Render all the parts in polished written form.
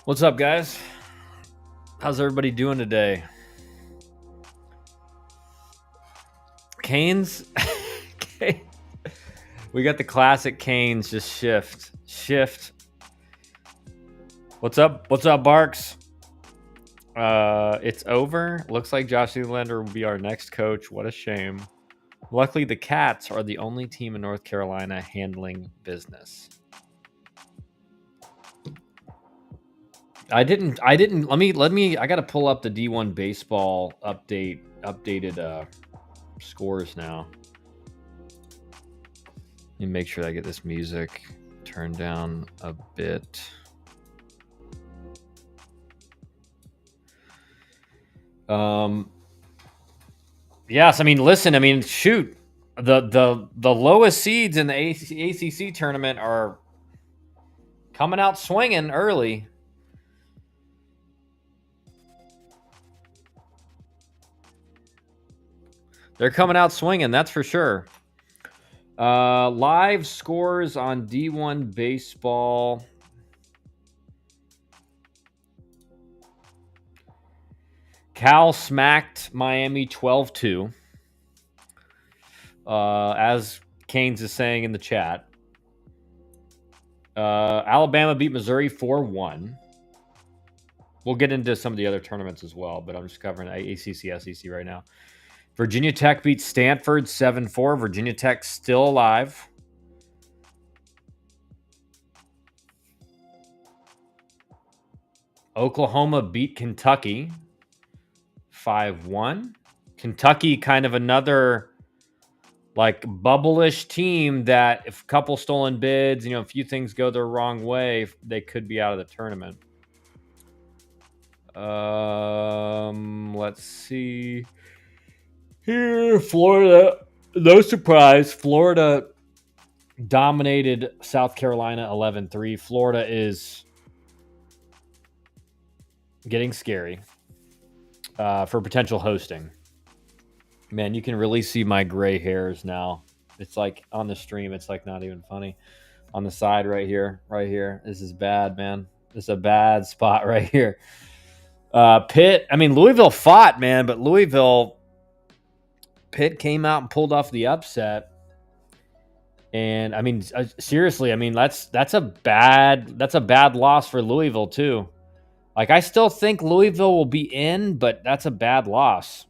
What's up, guys? How's everybody doing today? Canes? Okay. We got the classic Canes, just shift. What's up? What's up, Barks? It's over. Looks like Josh Nylander will be our next coach. What a shame. Luckily, the Cats are the only team in North Carolina handling business. I didn't. I got to pull up the D1 baseball updated scores now. Let me make sure I get this music turned down a bit. Yes, I mean, listen, I mean, shoot, the lowest seeds in the ACC tournament are coming out swinging early. They're coming out swinging, that's for sure. Live scores on D1 baseball. Cal smacked Miami 12-2. As Canes is saying in the chat. Alabama beat Missouri 4-1. We'll get into some of the other tournaments as well, but I'm just covering ACC, SEC right now. Virginia Tech beat Stanford 7-4. Virginia Tech still alive. Oklahoma beat Kentucky 5-1. Kentucky kind of another like bubble-ish team that if a couple stolen bids, a few things go their wrong way, they could be out of the tournament. Let's see. Here, Florida, no surprise. Florida dominated South Carolina 11-3. Florida is getting scary for potential hosting. Man, you can really see my gray hairs now. It's like on the stream, it's like not even funny. On the side right here. This is bad, man. This is a bad spot right here. Pitt, I mean, Louisville fought, man, but Pitt came out and pulled off the upset. And I mean, seriously, I mean, that's a bad loss for Louisville too. Like, I still think Louisville will be in, but that's a bad loss.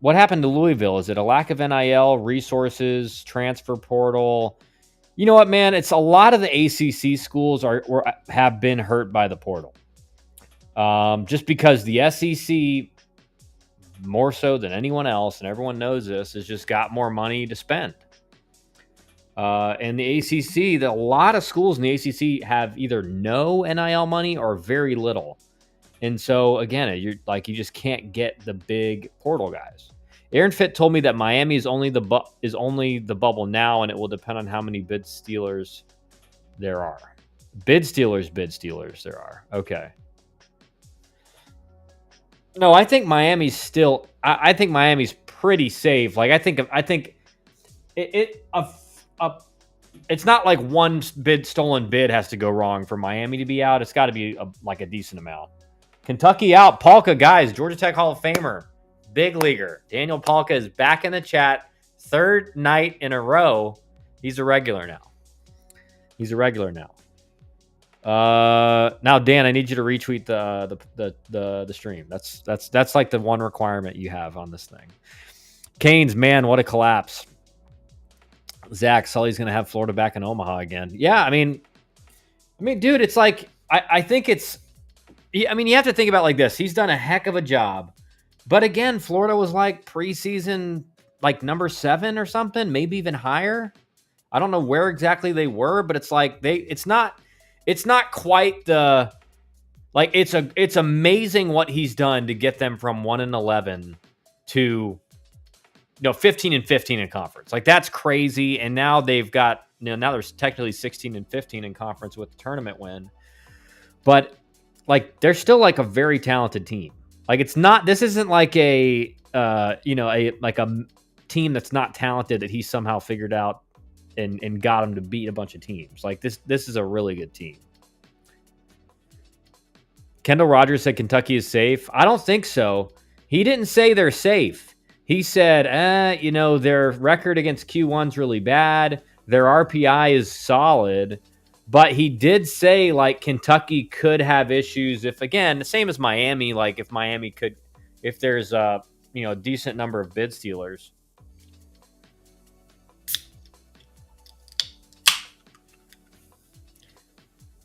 What happened to Louisville? Is it a lack of NIL, resources, transfer portal? You know what, man? It's a lot of the ACC schools have been hurt by the portal. Just because the SEC, more so than anyone else, and everyone knows this, has just got more money to spend. And the ACC, a lot of schools in the ACC have either no NIL money or very little. And so, again, you just can't get the big portal guys. Aaron Fitt told me that Miami is only the bubble now, and it will depend on how many bid stealers there are. Bid stealers there are. Okay. No, I think Miami's still. I think Miami's pretty safe. Like, I think it's not like one stolen bid has to go wrong for Miami to be out. It's got to be a decent amount. Kentucky out. Palka, guys. Georgia Tech Hall of Famer. Big leaguer. Daniel Palka is back in the chat. Third night in a row. He's a regular now. Now, Dan, I need you to retweet the stream. That's like the one requirement you have on this thing. Canes, man, what a collapse. Zach, Sully's going to have Florida back in Omaha again. Yeah, I mean, dude, it's like, I think it's, I mean, you have to think about it like this. He's done a heck of a job. But again, Florida was like preseason, like number 7 or something, maybe even higher. I don't know where exactly they were, but it's like it's not quite the, like, it's amazing what he's done to get them from 1-11 to 15-15 in conference. Like, that's crazy. And now they've got, now there's technically 16-15 in conference with the tournament win. But like, they're still like a very talented team. Like, this isn't like a team that's not talented that he somehow figured out and got him to beat a bunch of teams. Like, this is a really good team. Kendall Rogers said Kentucky is safe. I don't think so. He didn't say they're safe. He said, their record against Q1's really bad. Their RPI is solid. But he did say, like, Kentucky could have issues if, again, the same as Miami, like, if there's a decent number of bid stealers.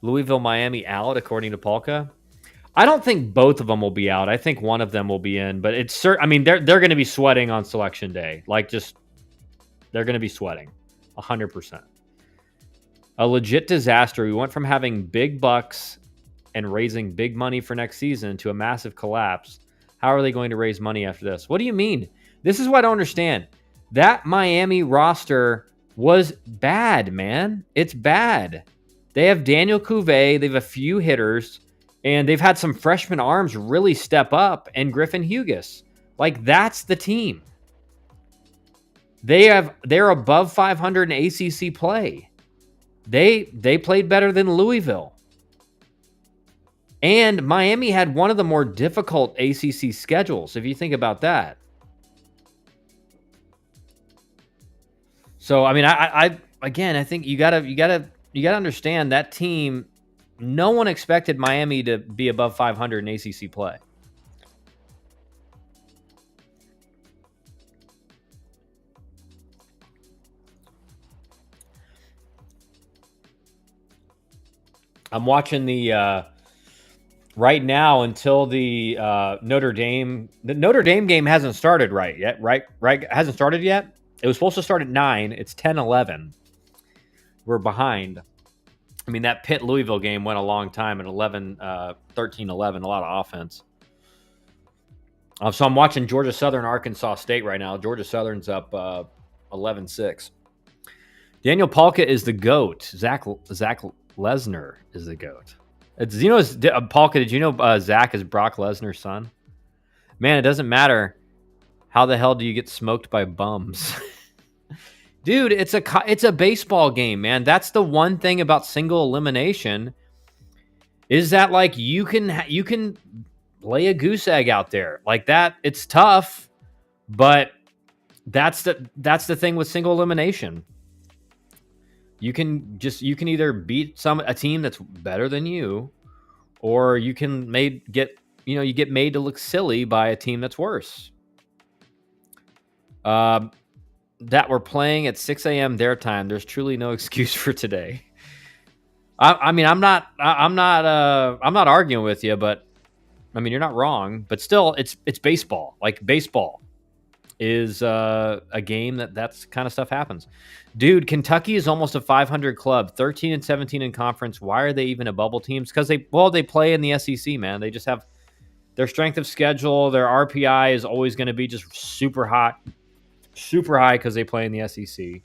Louisville, Miami out, according to Polka. I don't think both of them will be out. I think one of them will be in, but it's certain. I mean, they're going to be sweating on selection day. Like, just they're going to be sweating, 100%. A legit disaster. We went from having big bucks and raising big money for next season to a massive collapse. How are they going to raise money after this? What do you mean? This is what I don't understand. That Miami roster was bad, man. It's bad. They have Daniel Cuvée. They have a few hitters. And they've had some freshman arms really step up, and Griffin Hughes. Like, that's the team. They're above 500 in ACC play. They played better than Louisville. And Miami had one of the more difficult ACC schedules, if you think about that. So, I mean, I think you gotta understand that team. No one expected Miami to be above 500 in ACC play. I'm watching the right now until the Notre Dame game hasn't started yet. Right? Hasn't started yet. It was supposed to start at 9. It's 10:11. We're behind. I mean, that Pitt-Louisville game went a long time at 13-11, a lot of offense. So I'm watching Georgia Southern, Arkansas State right now. Georgia Southern's up 11-6. Daniel Polka is the GOAT. Zach Lesnar is the GOAT. Polka, did you know Zach is Brock Lesnar's son? Man, it doesn't matter. How the hell do you get smoked by bums? Dude, it's a baseball game, man. That's the one thing about single elimination is that, like, you can lay a goose egg out there like that. It's tough, but that's the thing with single elimination. You can either beat a team that's better than you, or you can get made to look silly by a team that's worse. That we're playing at 6 a.m. their time. There's truly no excuse for today. I mean, I'm not arguing with you, but I mean, you're not wrong. But still, it's baseball. Like, baseball is a game that's kind of stuff happens. Dude, Kentucky is almost a 500 club, 13-17 in conference. Why are they even a bubble teams? Because they play in the SEC, man. They just have their strength of schedule. Their RPI is always going to be just super high because they play in the SEC.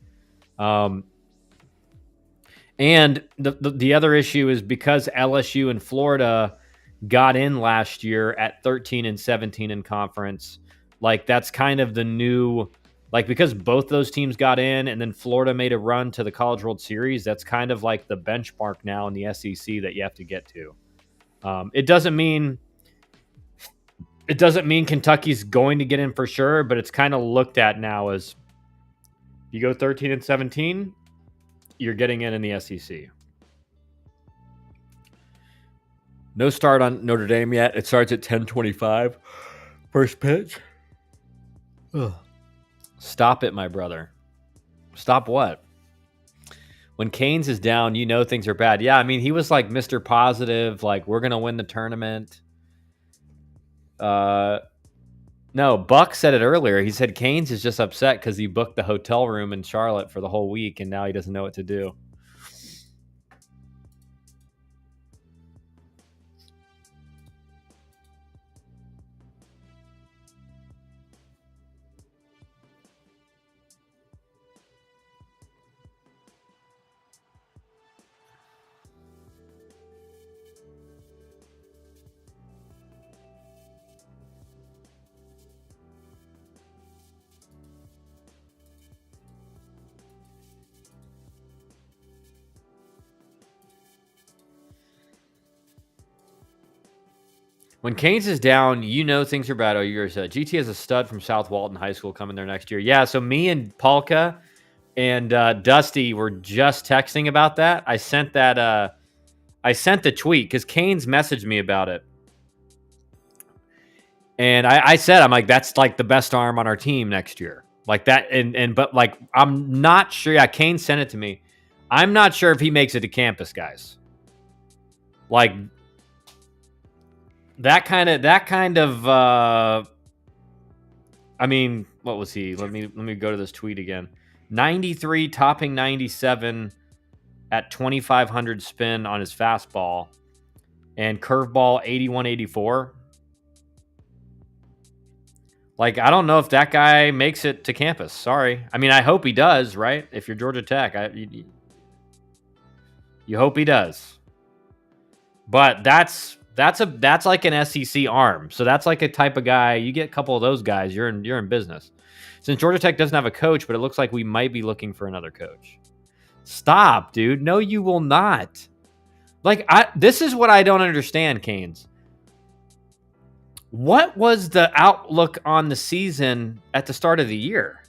And the other issue is because LSU and Florida got in last year at 13-17 in conference. Like, that's kind of the new, like, because both those teams got in and then Florida made a run to the College World Series. That's kind of like the benchmark now in the SEC that you have to get to. It doesn't mean Kentucky's going to get in for sure, but it's kind of looked at now as you go 13-17, you're getting in the SEC. No start on Notre Dame yet. It starts at 10:25. First pitch. Ugh. Stop it, my brother. Stop what? When Canes is down, you know things are bad. Yeah, I mean, he was like Mr. Positive, like, we're going to win the tournament. No, Buck said it earlier. He said Canes is just upset because he booked the hotel room in Charlotte for the whole week, and now he doesn't know what to do. When Canes is down, you know things are bad. Oh, you're said GT has a stud from South Walton High School coming there next year. Yeah, so me and Polka and Dusty were just texting about that. I sent that. I sent the tweet because Canes messaged me about it, and I said, I'm like, that's like the best arm on our team next year, like that. But like, I'm not sure. Yeah, Canes sent it to me. I'm not sure if he makes it to campus, guys. Like that kind of. I mean, what was he? Let me go to this tweet again. 93 topping 97 at 2,500 spin on his fastball, and curveball 81-84. Like, I don't know if that guy makes it to campus. Sorry. I mean, I hope he does, right? If you're Georgia Tech, you hope he does. But that's like an SEC arm. So that's like a type of guy. You get a couple of those guys, you're in business. Since Georgia Tech doesn't have a coach, but it looks like we might be looking for another coach. Stop, dude. No, you will not. Like, this is what I don't understand, Canes. What was the outlook on the season at the start of the year?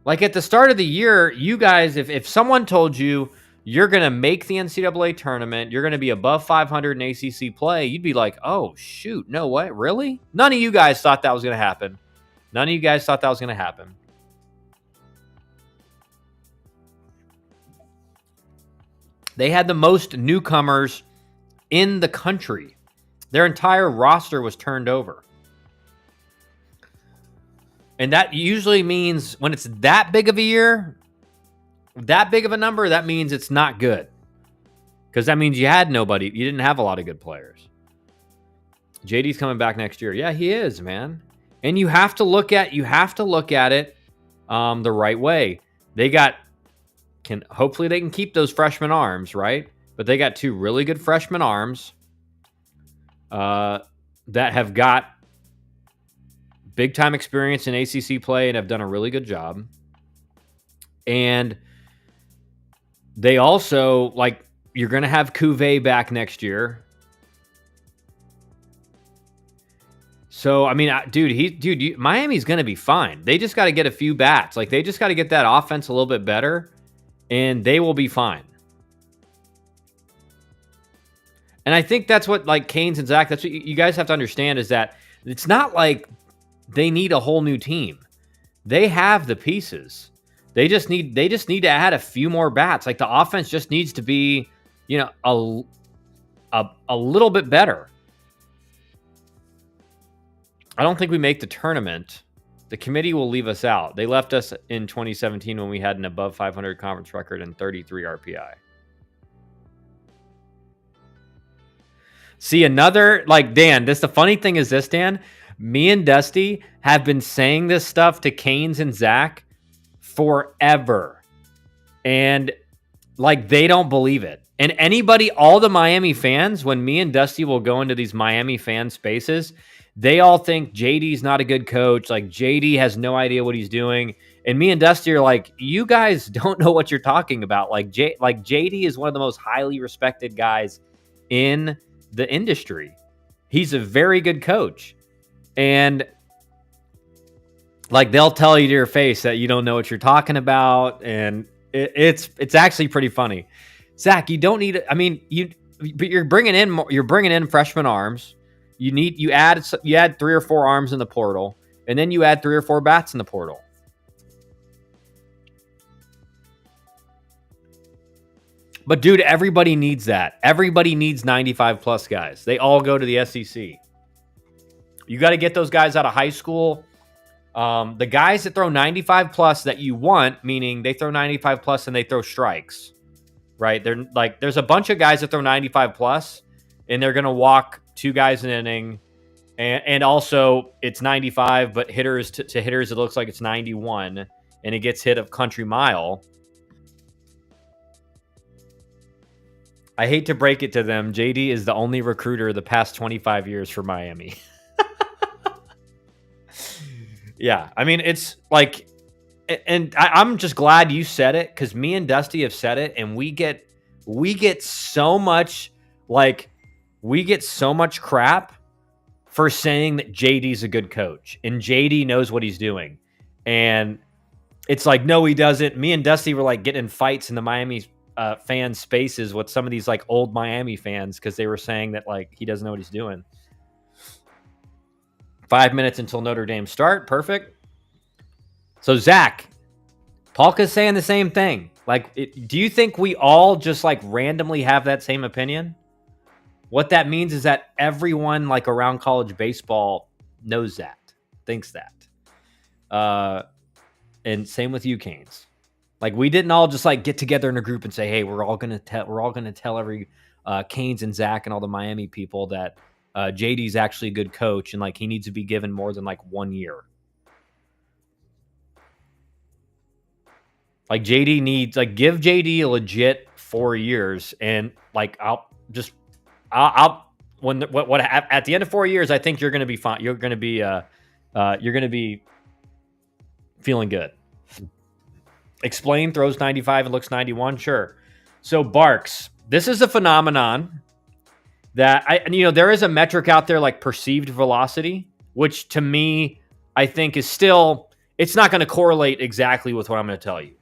Like, at the start of the year, you guys, if someone told you you're going to make the NCAA tournament, you're going to be above 500 in ACC play, you'd be like, oh, shoot, no way, really? None of you guys thought that was going to happen. None of you guys thought that was going to happen. They had the most newcomers in the country. Their entire roster was turned over. And that usually means when it's that big of a year, that big of a number, that means it's not good. Because that means you had nobody. You didn't have a lot of good players. JD's coming back next year. Yeah, he is, man. And you have to look at it the right way. Hopefully they can keep those freshman arms, right? But they got two really good freshman arms that have got big time experience in ACC play and have done a really good job. And they also, like, you're going to have Cuvée back next year. So, I mean, dude, Miami's going to be fine. They just got to get a few bats. Like, they just got to get that offense a little bit better, and they will be fine. And I think that's what, like, Canes and Zach, that's what you guys have to understand, is that it's not like they need a whole new team. They have the pieces. They just need to add a few more bats. Like, the offense just needs to be, you know, a little bit better. I don't think we make the tournament. The committee will leave us out. They left us in 2017 when we had an above 500 conference record and 33 RPI. See, another, like, Dan, the funny thing is this, Dan, me and Dusty have been saying this stuff to Canes and Zach forever. And, like, they don't believe it. And anybody, all the Miami fans, when me and Dusty will go into these Miami fan spaces, they all think JD's not a good coach. Like, JD has no idea what he's doing. And me and Dusty are like, you guys don't know what you're talking about. Like, JD is one of the most highly respected guys in the industry. He's a very good coach. And, like, they'll tell you to your face that you don't know what you're talking about. And it's actually pretty funny. Zach, you don't need, I mean, but you're bringing in freshman arms. You add 3 or 4 arms in the portal, and then you add 3 or 4 bats in the portal. But dude, everybody needs that. Everybody needs 95 plus guys. They all go to the SEC. You got to get those guys out of high school. The guys that throw 95 plus that you want, meaning they throw 95 plus and they throw strikes, right? They're like, there's a bunch of guys that throw 95 plus and they're going to walk 2 guys an inning. And also it's 95, but hitters to hitters, it looks like it's 91 and it gets hit a country mile. I hate to break it to them. JD is the only recruiter the past 25 years for Miami. Yeah, I mean, it's like, and I'm just glad you said it, because me and Dusty have said it, and we get so much, like, we get so much crap for saying that JD's a good coach and JD knows what he's doing. And it's like, no, he doesn't. Me and Dusty were like getting in fights in the Miami fan spaces with some of these like old Miami fans because they were saying that like he doesn't know what he's doing. 5 minutes until Notre Dame start. Perfect. So Zach, Polka's saying the same thing. Like, do you think we all just like randomly have that same opinion? What that means is that everyone like around college baseball knows that, thinks that. And same with you, Canes. Like, we didn't all just like get together in a group and say, "Hey, we're all gonna tell every Canes and Zach and all the Miami people that JD's actually a good coach and like he needs to be given more than like 1 year." Like JD needs like give JD a legit 4 years, and like I'll when what at the end of 4 years, I think you're going to be fine. You're going to be feeling good. Explain throws 95 and looks 91. Sure. So Barks, this is a phenomenon that there is a metric out there like perceived velocity, which to me, I think is still, it's not going to correlate exactly with what I'm going to tell you.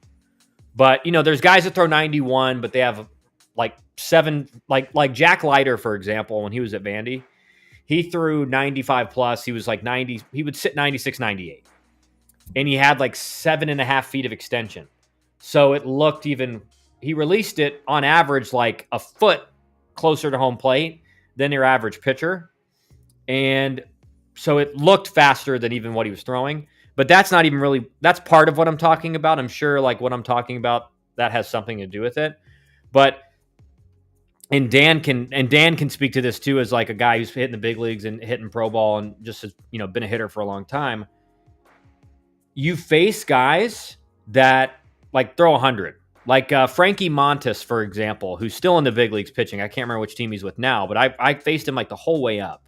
But, there's guys that throw 91, but they have like 7, like Jack Leiter, for example, when he was at Vandy, he threw 95 plus. He was like 90. He would sit 96, 98. And he had like 7.5 feet of extension. So it looked he released it on average like a foot closer to home plate than your average pitcher. And so it looked faster than even what he was throwing. But that's not even really, that's part of what I'm talking about. I'm sure like what I'm talking about, that has something to do with it. But, and Dan can speak to this too, as like a guy who's hitting the big leagues and hitting pro ball and just has, been a hitter for a long time. You face guys that like throw 100, like Frankie Montas, for example, who's still in the big leagues pitching. I can't remember which team he's with now, but I faced him like the whole way up.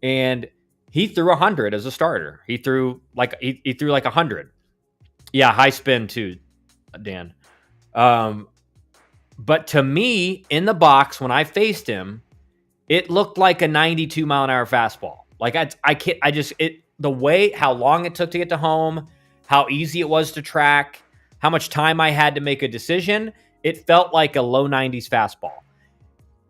And he threw 100 as a starter. He threw like 100. Yeah, high spin too, Dan. But to me, in the box when I faced him, it looked like a 92 mile an hour fastball. Like the way how long it took to get to home, how easy it was to track, how much time I had to make a decision, it felt like a low 90s fastball.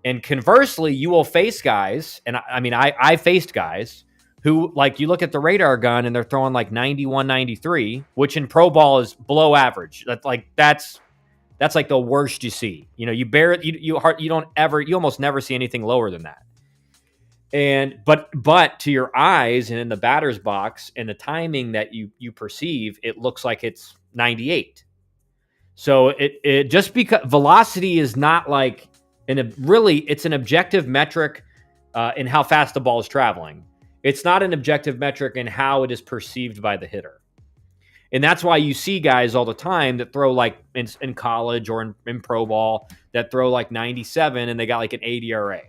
And conversely, you will face guys, and I faced guys who, like, you look at the radar gun and they're throwing like 91, 93, which in pro ball is below average. That's like the worst you see. You almost never see anything lower than that. And but to your eyes and in the batter's box and the timing that you perceive, it looks like it's 98. So it just because velocity is not like it's an objective metric in how fast the ball is traveling. It's not an objective metric in how it is perceived by the hitter. And that's why you see guys all the time that throw like in college or in pro ball that throw like 97 and they got like an 80 ERA.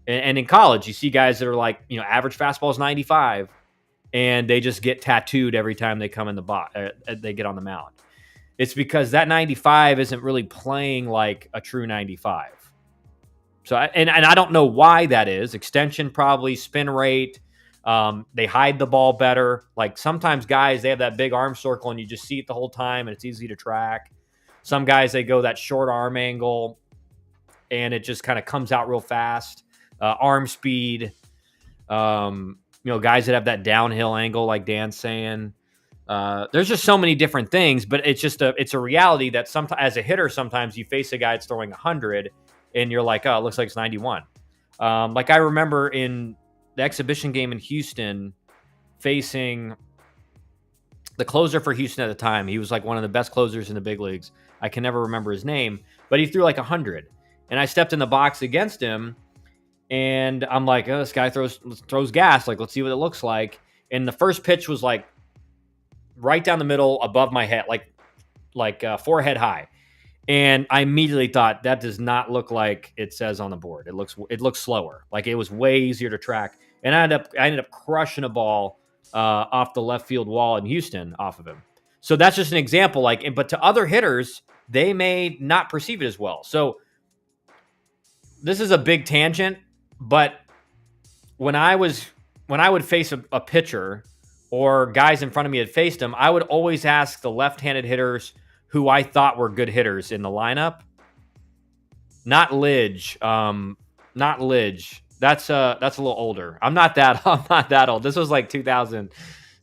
And in college, you see guys that are like, average fastball is 95 and they just get tattooed every time they come in the box, they get on the mound. It's because that 95 isn't really playing like a true 95. So, and I don't know why that is. Extension probably, spin rate. They hide the ball better. Like sometimes guys, they have that big arm circle and you just see it the whole time and it's easy to track. Some guys, they go that short arm angle and it just kind of comes out real fast. Arm speed. Guys that have that downhill angle like Dan's saying. There's just so many different things, but it's a reality that sometimes as a hitter, sometimes you face a guy that's throwing 100 and you're like, oh, it looks like it's 91. Like I remember in the exhibition game in Houston facing the closer for Houston at the time. He was like one of the best closers in the big leagues. I can never remember his name, but he threw like 100 and I stepped in the box against him and I'm like, oh, this guy throws gas. Like, let's see what it looks like. And the first pitch was like right down the middle above my head, like forehead high. And I immediately thought that does not look like it says on the board. It looks slower. Like it was way easier to track. And I ended up crushing a ball off the left field wall in Houston off of him. So that's just an example. But to other hitters, they may not perceive it as well. So this is a big tangent, but when I would face a pitcher or guys in front of me had faced him, I would always ask the left-handed hitters who I thought were good hitters in the lineup. Not Lidge. Not Lidge. That's a little older. I'm not that old. This was like 2000.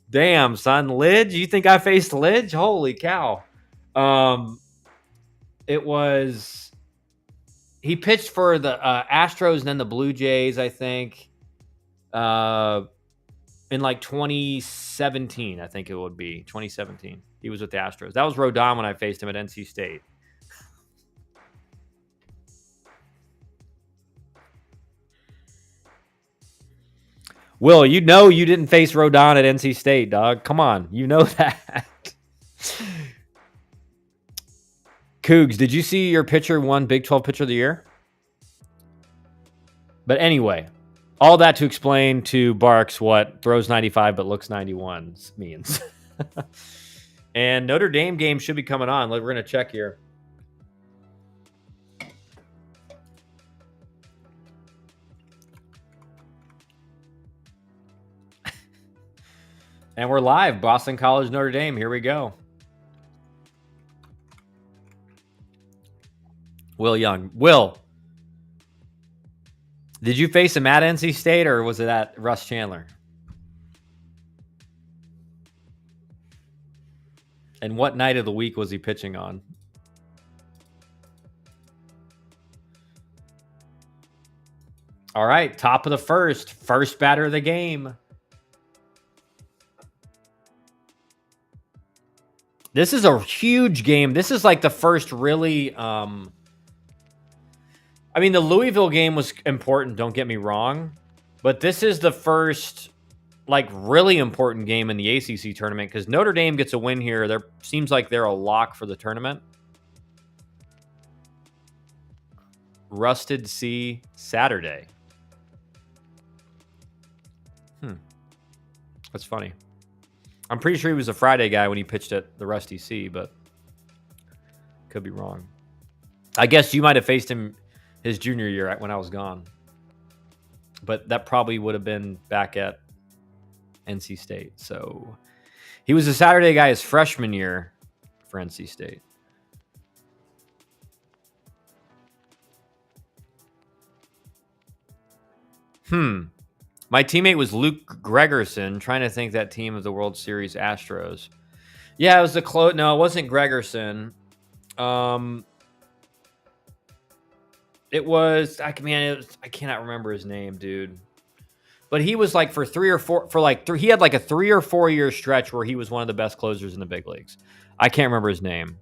Damn, son. Lidge? You think I faced Lidge? Holy cow. It was he pitched for the Astros and then the Blue Jays, I think. In like 2017, I think it would be 2017. He was with the Astros. That was Rodon when I faced him at NC State. Will, you know you didn't face Rodon at NC State, dog. Come on. You know that. Cougs, did you see your pitcher won Big 12 Pitcher of the Year? But anyway, all that to explain to Barks what throws 95 but looks 91 means. And Notre Dame game should be coming on. We're going to check here. And we're live. Boston College, Notre Dame. Here we go. Will Young. Will, did you face him at NC State or was it at Russ Chandler? And what night of the week was he pitching on? All right, top of the first batter of the game. This is a huge game. This is like the first really I mean, the Louisville game was important, don't get me wrong, but this is the first like really important game in the ACC tournament because Notre Dame gets a win here. There seems like they're a lock for the tournament. Rusted Sea Saturday. That's funny. I'm pretty sure he was a Friday guy when he pitched at the Rusty Sea, but could be wrong. I guess you might have faced him his junior year when I was gone. But that probably would have been back at NC State. So he was a Saturday guy his freshman year for NC State. My teammate was Luke Gregerson. Trying to think that team of the World Series Astros. Yeah, it was the close. No, it wasn't Gregerson. It was. I cannot remember his name, dude. But he was like he had like a 3 or 4 year stretch where he was one of the best closers in the big leagues. I can't remember his name.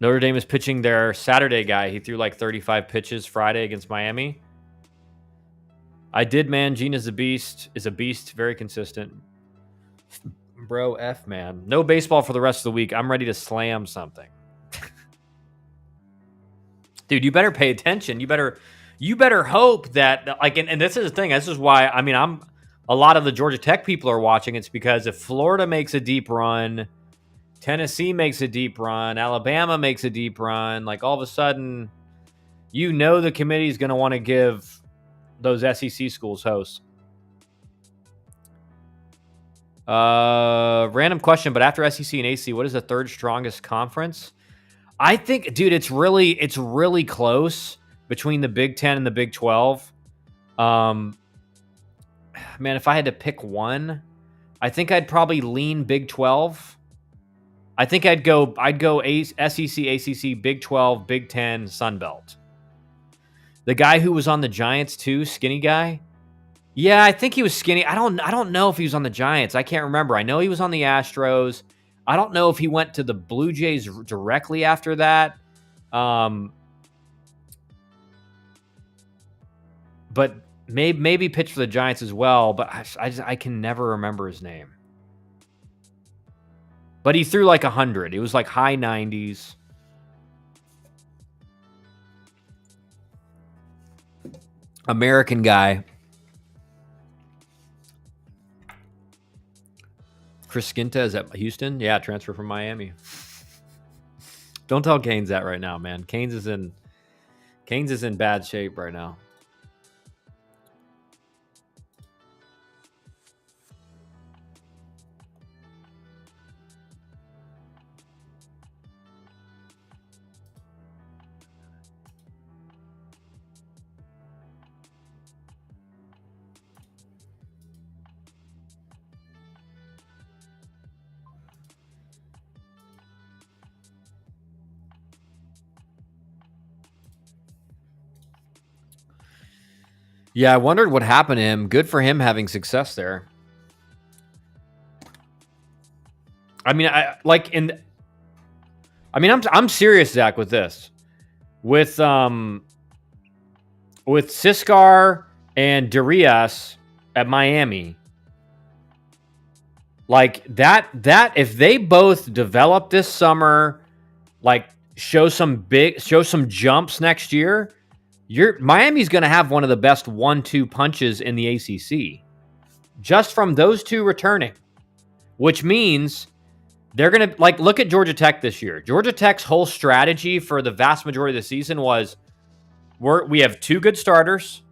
Notre Dame is pitching their Saturday guy. He threw like 35 pitches Friday against Miami. I did, man. Gene is a beast. Very consistent. Bro, F, man. No baseball for the rest of the week. I'm ready to slam something. Dude, you better pay attention. You better hope that, like, and this is the thing. This is why, I mean, a lot of the Georgia Tech people are watching. It's because if Florida makes a deep run, Tennessee makes a deep run, Alabama makes a deep run, like all of a sudden, you know the committee is going to want to give those SEC schools hosts. Random question, but after SEC and AC, what is the third strongest conference? I think, dude, it's really close between the Big 10 and the Big 12. Man, if I had to pick one, I think I'd probably lean Big 12. I think I'd go SEC, ACC, Big 12, Big 10, Sun Belt. The guy who was on the Giants too, skinny guy. Yeah, I think he was skinny. I don't know if he was on the Giants. I can't remember. I know he was on the Astros. I don't know if he went to the Blue Jays directly after that. But maybe pitched for the Giants as well, but I can never remember his name. But he threw like 100. It was like high 90s. American guy. Chris Skinta is at Houston. Yeah, transfer from Miami. Don't tell Canes that right now, man. Canes is in bad shape right now. Yeah, I wondered what happened to him. Good for him having success there. I mean, I'm serious, Zach, with this. With Ciscar and Darius at Miami, like that if they both develop this summer, like show some jumps next year, Miami's going to have one of the best 1-2 punches in the ACC just from those two returning, which means they're going to look at Georgia Tech this year. Georgia Tech's whole strategy for the vast majority of the season was we have 2 good starters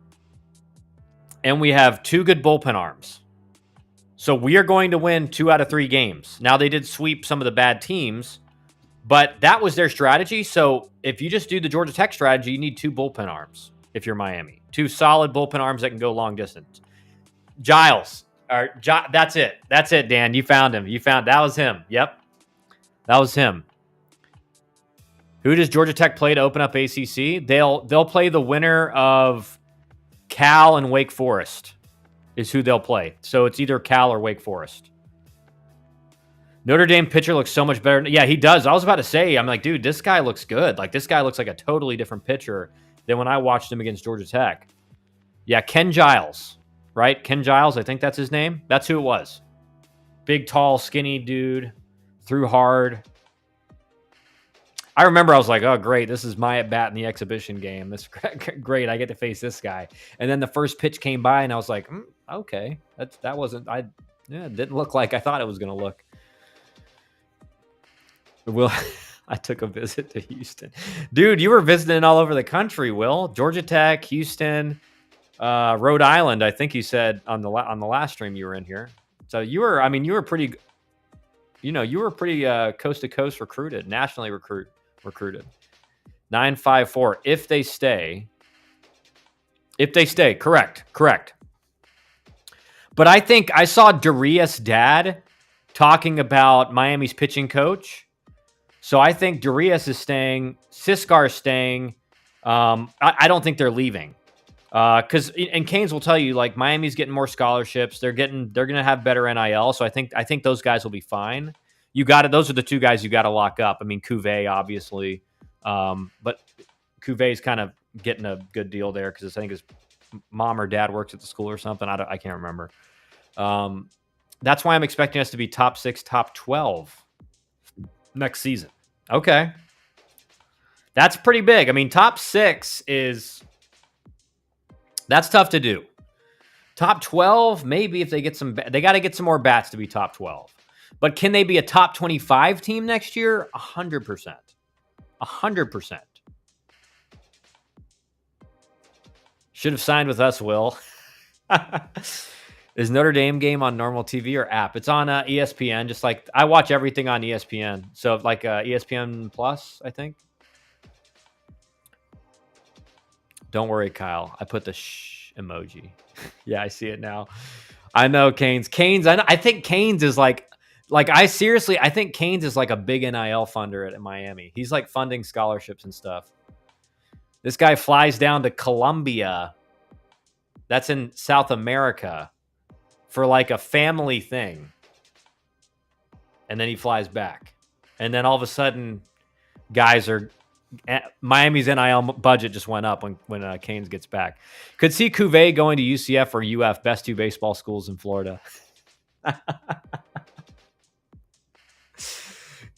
and we have 2 good bullpen arms. So we are going to win 2 out of 3 games. Now, they did sweep some of the bad teams, but that was their strategy. So if you just do the Georgia Tech strategy, you need 2 bullpen arms if you're Miami. 2 solid bullpen arms that can go long distance. Giles. That's it. That's it, Dan. You found him. That was him. Yep. That was him. Who does Georgia Tech play to open up ACC? They'll play the winner of Cal and Wake Forest is who they'll play. So it's either Cal or Wake Forest. Notre Dame pitcher looks so much better. Yeah, he does. I was about to say, I'm like, dude, this guy looks good. Like, this guy looks like a totally different pitcher than when I watched him against Georgia Tech. Yeah, Ken Giles, right? Ken Giles, I think that's his name. That's who it was. Big, tall, skinny dude. Threw hard. I remember I was like, oh, great. This is my at-bat in the exhibition game. This great. I get to face this guy. And then the first pitch came by, and I was like, okay. That wasn't – it didn't look like I thought it was going to look. Will, I took a visit to Houston. Dude, you were visiting all over the country, Will. Georgia Tech, Houston, Rhode Island, I think you said on the last stream you were in here. So you were pretty coast to coast recruited, nationally recruited. 954 if they stay. Correct. But I think I saw Darius' dad talking about Miami's pitching coach. So I think Darius is staying, Ciscar's staying. I don't think they're leaving. Because and Canes will tell you, like, Miami's getting more scholarships. They're going to have better NIL. So I think those guys will be fine. Those are the 2 guys you got to lock up. I mean, Cuvée, obviously. But Cuvé's kind of getting a good deal there because I think his mom or dad works at the school or something. I can't remember. That's why I'm expecting us to be top 6, top 12 next season. Okay. That's pretty big. I mean, top 6 that's tough to do. Top 12, maybe if they got to get some more bats to be top 12. But can they be a top 25 team next year? 100%. 100%. Should have signed with us, Will. Is Notre Dame game on normal TV or app? It's on ESPN. Just like I watch everything on ESPN. So like ESPN Plus, I think. Don't worry, Kyle. I put the shh emoji. Yeah, I see it now. I know Canes. I think Canes is like I think Canes is like a big NIL funder at Miami. He's like funding scholarships and stuff. This guy flies down to Colombia. That's in South America for like a family thing. And then he flies back. And then all of a sudden, Miami's NIL budget just went up when Canes gets back. Could see Cuvée going to UCF or UF, best 2 baseball schools in Florida.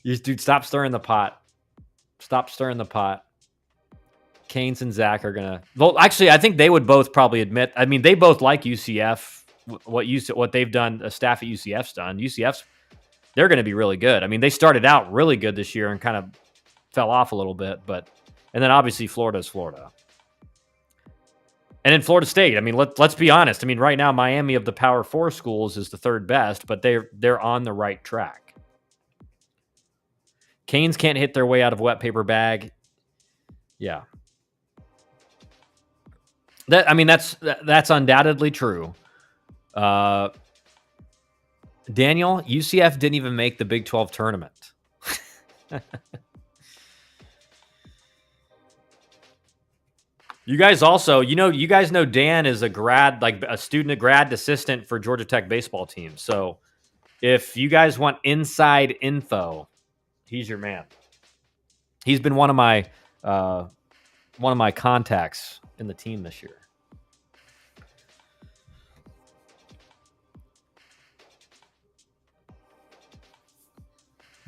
Dude, stop stirring the pot. Canes and Zach are gonna. Well, actually, I think they would both probably admit. I mean, they both like UCF. What they've done, the staff at UCF's done. They're going to be really good. I mean, they started out really good this year and kind of fell off a little bit, and then obviously Florida's Florida. And in Florida State, I mean, let's be honest. I mean, right now Miami of the Power 4 schools is the 3rd best, but they're on the right track. Canes can't hit their way out of wet paper bag. Yeah. That's undoubtedly true. Daniel, UCF didn't even make the Big 12 tournament. You guys also, you guys know Dan is a grad, like a student, a grad assistant for Georgia Tech baseball team. So if you guys want inside info, he's your man. He's been one of my contacts in the team this year.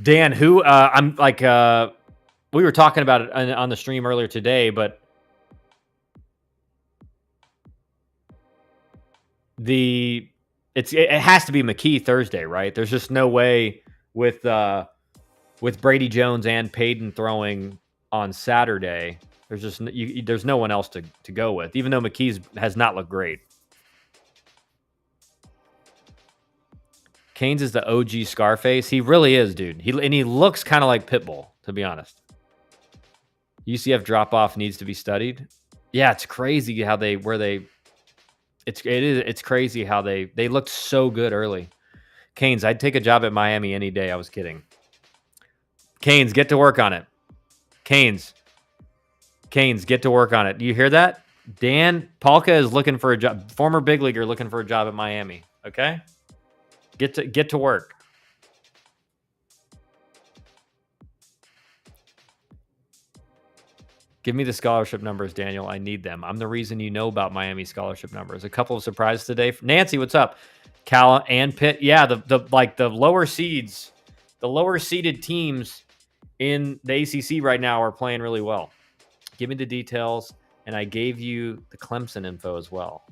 Dan, who I'm like, we were talking about it on the stream earlier today, but it has to be McKee Thursday, right? There's just no way with Brady Jones and Payton throwing on Saturday. There's just there's no one else to go with, even though McKee's has not looked great. Canes is the OG Scarface. He really is, dude. He looks kind of like Pitbull, to be honest. UCF drop off needs to be studied. Yeah, it's crazy how it's crazy how they looked so good early. Canes, I'd take a job at Miami any day. I was kidding. Canes, get to work on it. Canes, get to work on it. Do you hear that? Dan Palka is looking for a job. Former big leaguer looking for a job at Miami. Okay, get to work. Give me the scholarship numbers, Daniel. I need them. I'm the reason you know about Miami scholarship numbers. A couple of surprises today. Nancy, what's up? Cal and Pitt. Yeah, the lower seeds, the lower seeded teams in the ACC right now are playing really well. Give me the details, and I gave you the Clemson info as well.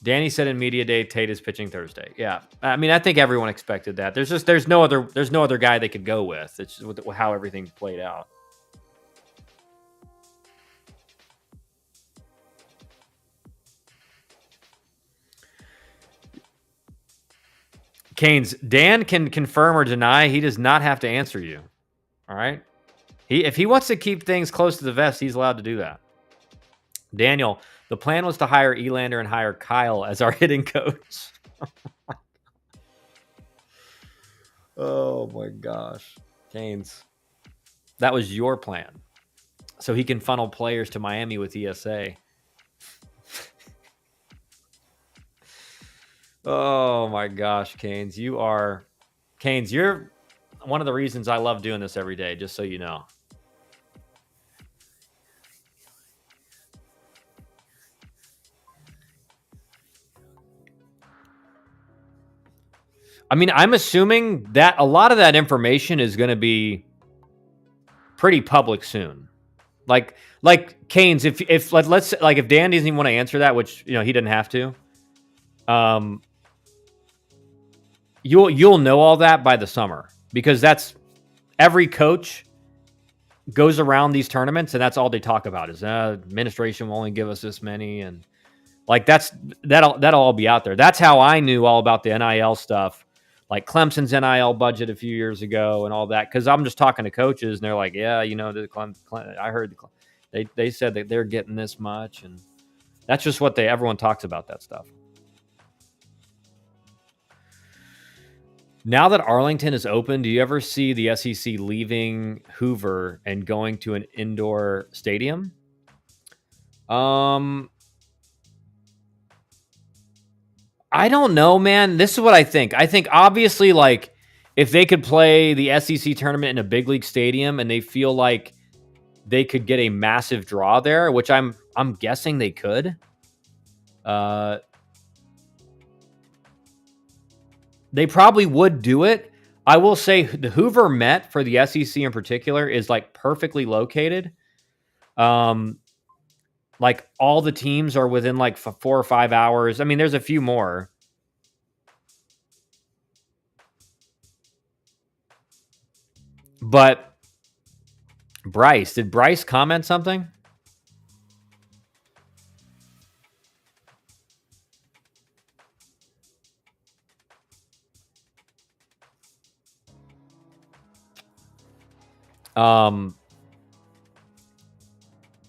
Danny said in media day Tate is pitching Thursday. Yeah, I mean I think everyone expected that. There's no other guy they could go with. It's just how everything played out. Canes, Dan can confirm or deny. He does not have to answer you. All right. If he wants to keep things close to the vest, he's allowed to do that. Daniel, the plan was to hire Elander and hire Kyle as our hitting coach. Oh my gosh. Canes, that was your plan. So he can funnel players to Miami with ESA. Oh my gosh, Canes, you're one of the reasons I love doing this every day, just so you know. I mean, I'm assuming that a lot of that information is going to be pretty public soon. Like Canes, if let's like if Dan doesn't even want to answer that, which he didn't have to. You'll know all that by the summer, because that's every coach goes around these tournaments and that's all they talk about is administration will only give us this many, and like that'll all be out there. That's how I knew all about the NIL stuff, like Clemson's NIL budget a few years ago and all that, because I'm just talking to coaches and they're like, yeah, I heard they said that they're getting this much, and that's just what everyone talks about that stuff. Now that Arlington is open, do you ever see the SEC leaving Hoover and going to an indoor stadium? I don't know, man. This is what I think. I think obviously, like, if they could play the SEC tournament in a big league stadium and they feel like they could get a massive draw there, which I'm guessing they could. They probably would do it. I will say the Hoover Met for the SEC in particular is like perfectly located. Like all the teams are within like 4 or 5 hours. I mean, there's a few more. But Bryce, did Bryce comment something?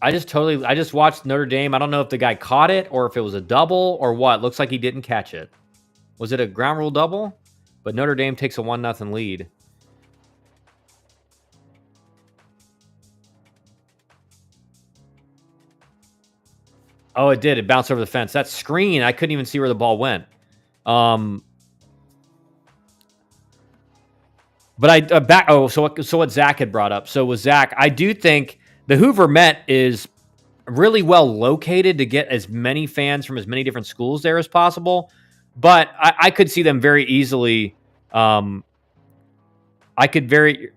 I just watched Notre Dame. I don't know if the guy caught it or if it was a double or what. Looks like he didn't catch it. Was it a ground rule double? But Notre Dame takes a 1-0 lead. Oh, it did. It bounced over the fence. That screen, I couldn't even see where the ball went. But I back. Oh, so what Zach had brought up. So with Zach, I do think the Hoover Met is really well located to get as many fans from as many different schools there as possible. But I could see them very easily. I could very.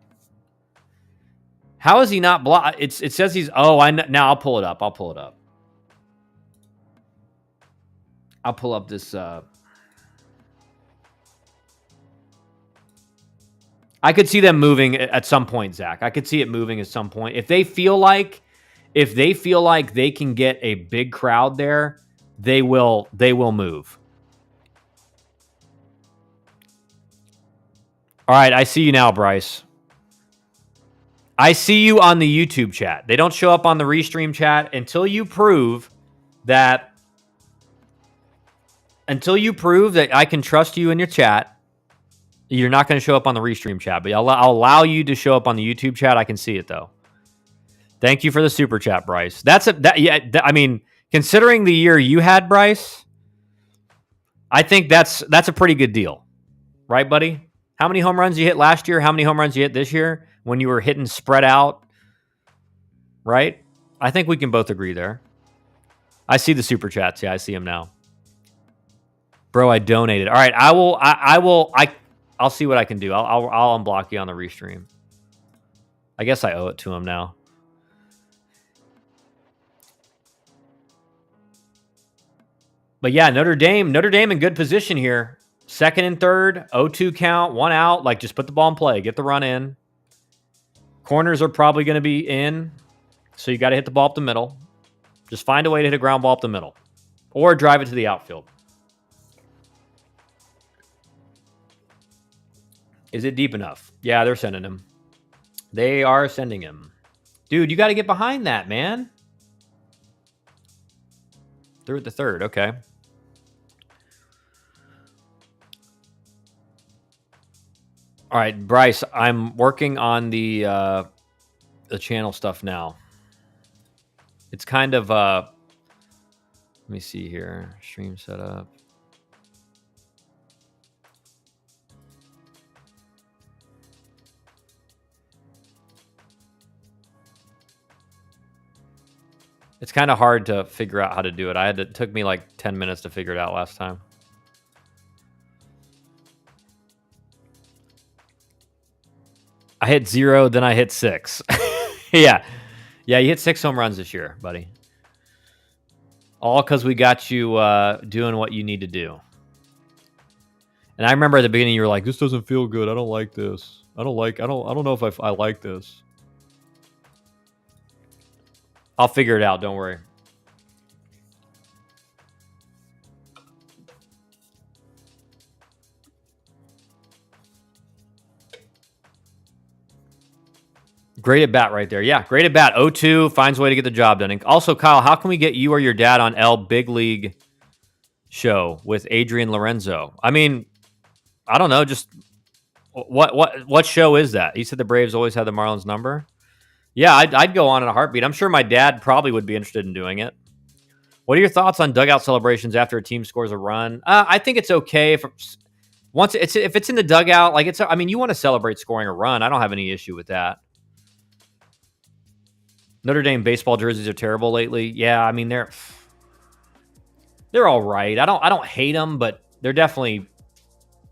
How is he not blocked? It says he's. Oh, I know. Now I'll pull it up. I'll pull up this. I could see them moving at some point, Zach. I could see it moving at some point. If they feel like they can get a big crowd there, they will move. All right, I see you now, Bryce. I see you on the YouTube chat. They don't show up on the Restream chat until you prove that I can trust you in your chat. You're not going to show up on the Restream chat, but I'll allow you to show up on the YouTube chat. I can see it though. Thank you for the super chat, Bryce. I mean, considering the year you had, Bryce, I think that's a pretty good deal, right, buddy? How many home runs you hit last year? How many home runs you hit this year when you were hitting spread out? Right? I think we can both agree there. I see the super chats. Yeah, I see them now. Bro, I donated. All right, I'll see what I can do. I'll unblock you on the Restream. I guess I owe it to him now. But yeah, Notre Dame in good position here. Second and third, 0-2 count, 1 out. Like, just put the ball in play. Get the run in. Corners are probably going to be in, so you got to hit the ball up the middle. Just find a way to hit a ground ball up the middle. Or drive it to the outfield. Is it deep enough? Yeah, they're sending him. They are sending him. Dude, you got to get behind that, man. Through at the third. Okay. All right, Bryce, I'm working on the channel stuff now. It's kind of let me see here. Stream setup. It's kind of hard to figure out how to do it. It took me like 10 minutes to figure it out last time. I hit 0, then I hit 6. Yeah. Yeah, you hit 6 home runs this year, buddy. All because we got you doing what you need to do. And I remember at the beginning you were like, this doesn't feel good. I don't like this. I don't know if I like this. I'll figure it out. Don't worry. Great at bat right there. Yeah, great at bat. 0-2 finds a way to get the job done. And also, Kyle, how can we get you or your dad on L Big League show with Adrian Lorenzo? I mean, I don't know. Just what show is that? He said the Braves always had the Marlins number. Yeah, I'd go on in a heartbeat. I'm sure my dad probably would be interested in doing it. What are your thoughts on dugout celebrations after a team scores a run? I think it's okay if it's in the dugout. Like I mean, you want to celebrate scoring a run. I don't have any issue with that. Notre Dame baseball jerseys are terrible lately. Yeah, I mean they're all right. I don't hate them, but they're definitely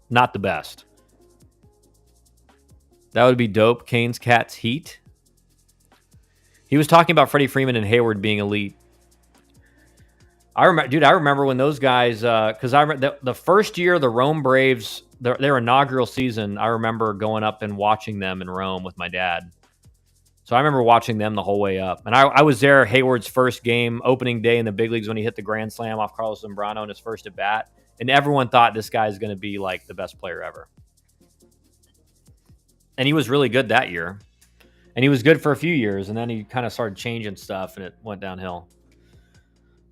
not the best. That would be dope. Canes, Cats, Heat. He was talking about Freddie Freeman and Hayward being elite. I remember when those guys, because I remember the first year the Rome Braves, their inaugural season, I remember going up and watching them in Rome with my dad. So I remember watching them the whole way up. And I was there Hayward's first game, opening day in the big leagues when he hit the grand slam off Carlos Zambrano in his first at bat. And everyone thought this guy is going to be like the best player ever. And he was really good that year. And he was good for a few years. And then he kind of started changing stuff and it went downhill.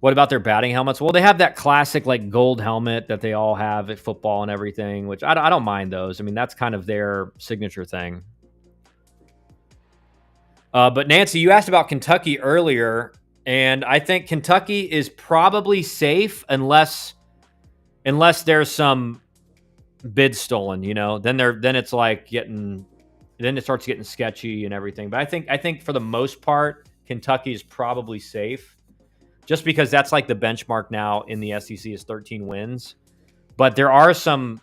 What about their batting helmets? Well, they have that classic like gold helmet that they all have at football and everything, which I don't mind those. I mean, that's kind of their signature thing. But Nancy, you asked about Kentucky earlier. And I think Kentucky is probably safe unless there's some bid stolen, then it's like then it starts getting sketchy and everything. But I think for the most part, Kentucky is probably safe, just because that's like the benchmark now in the SEC is 13 wins. But there are some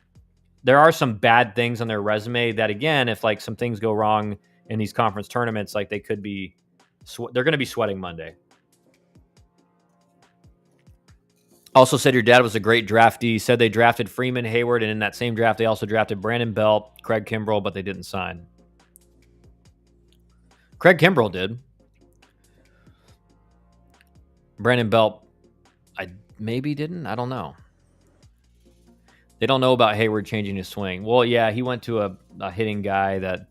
bad things on their resume that, again, if like some things go wrong in these conference tournaments, like they're going to be sweating Monday. Also said your dad was a great draftee. Said they drafted Freeman, Hayward, and in that same draft, they also drafted Brandon Belt, Craig Kimbrell, but they didn't sign. Craig Kimbrell did. Brandon Belt, I maybe didn't. I don't know. They don't know about Hayward changing his swing. Well, yeah, he went to a hitting guy that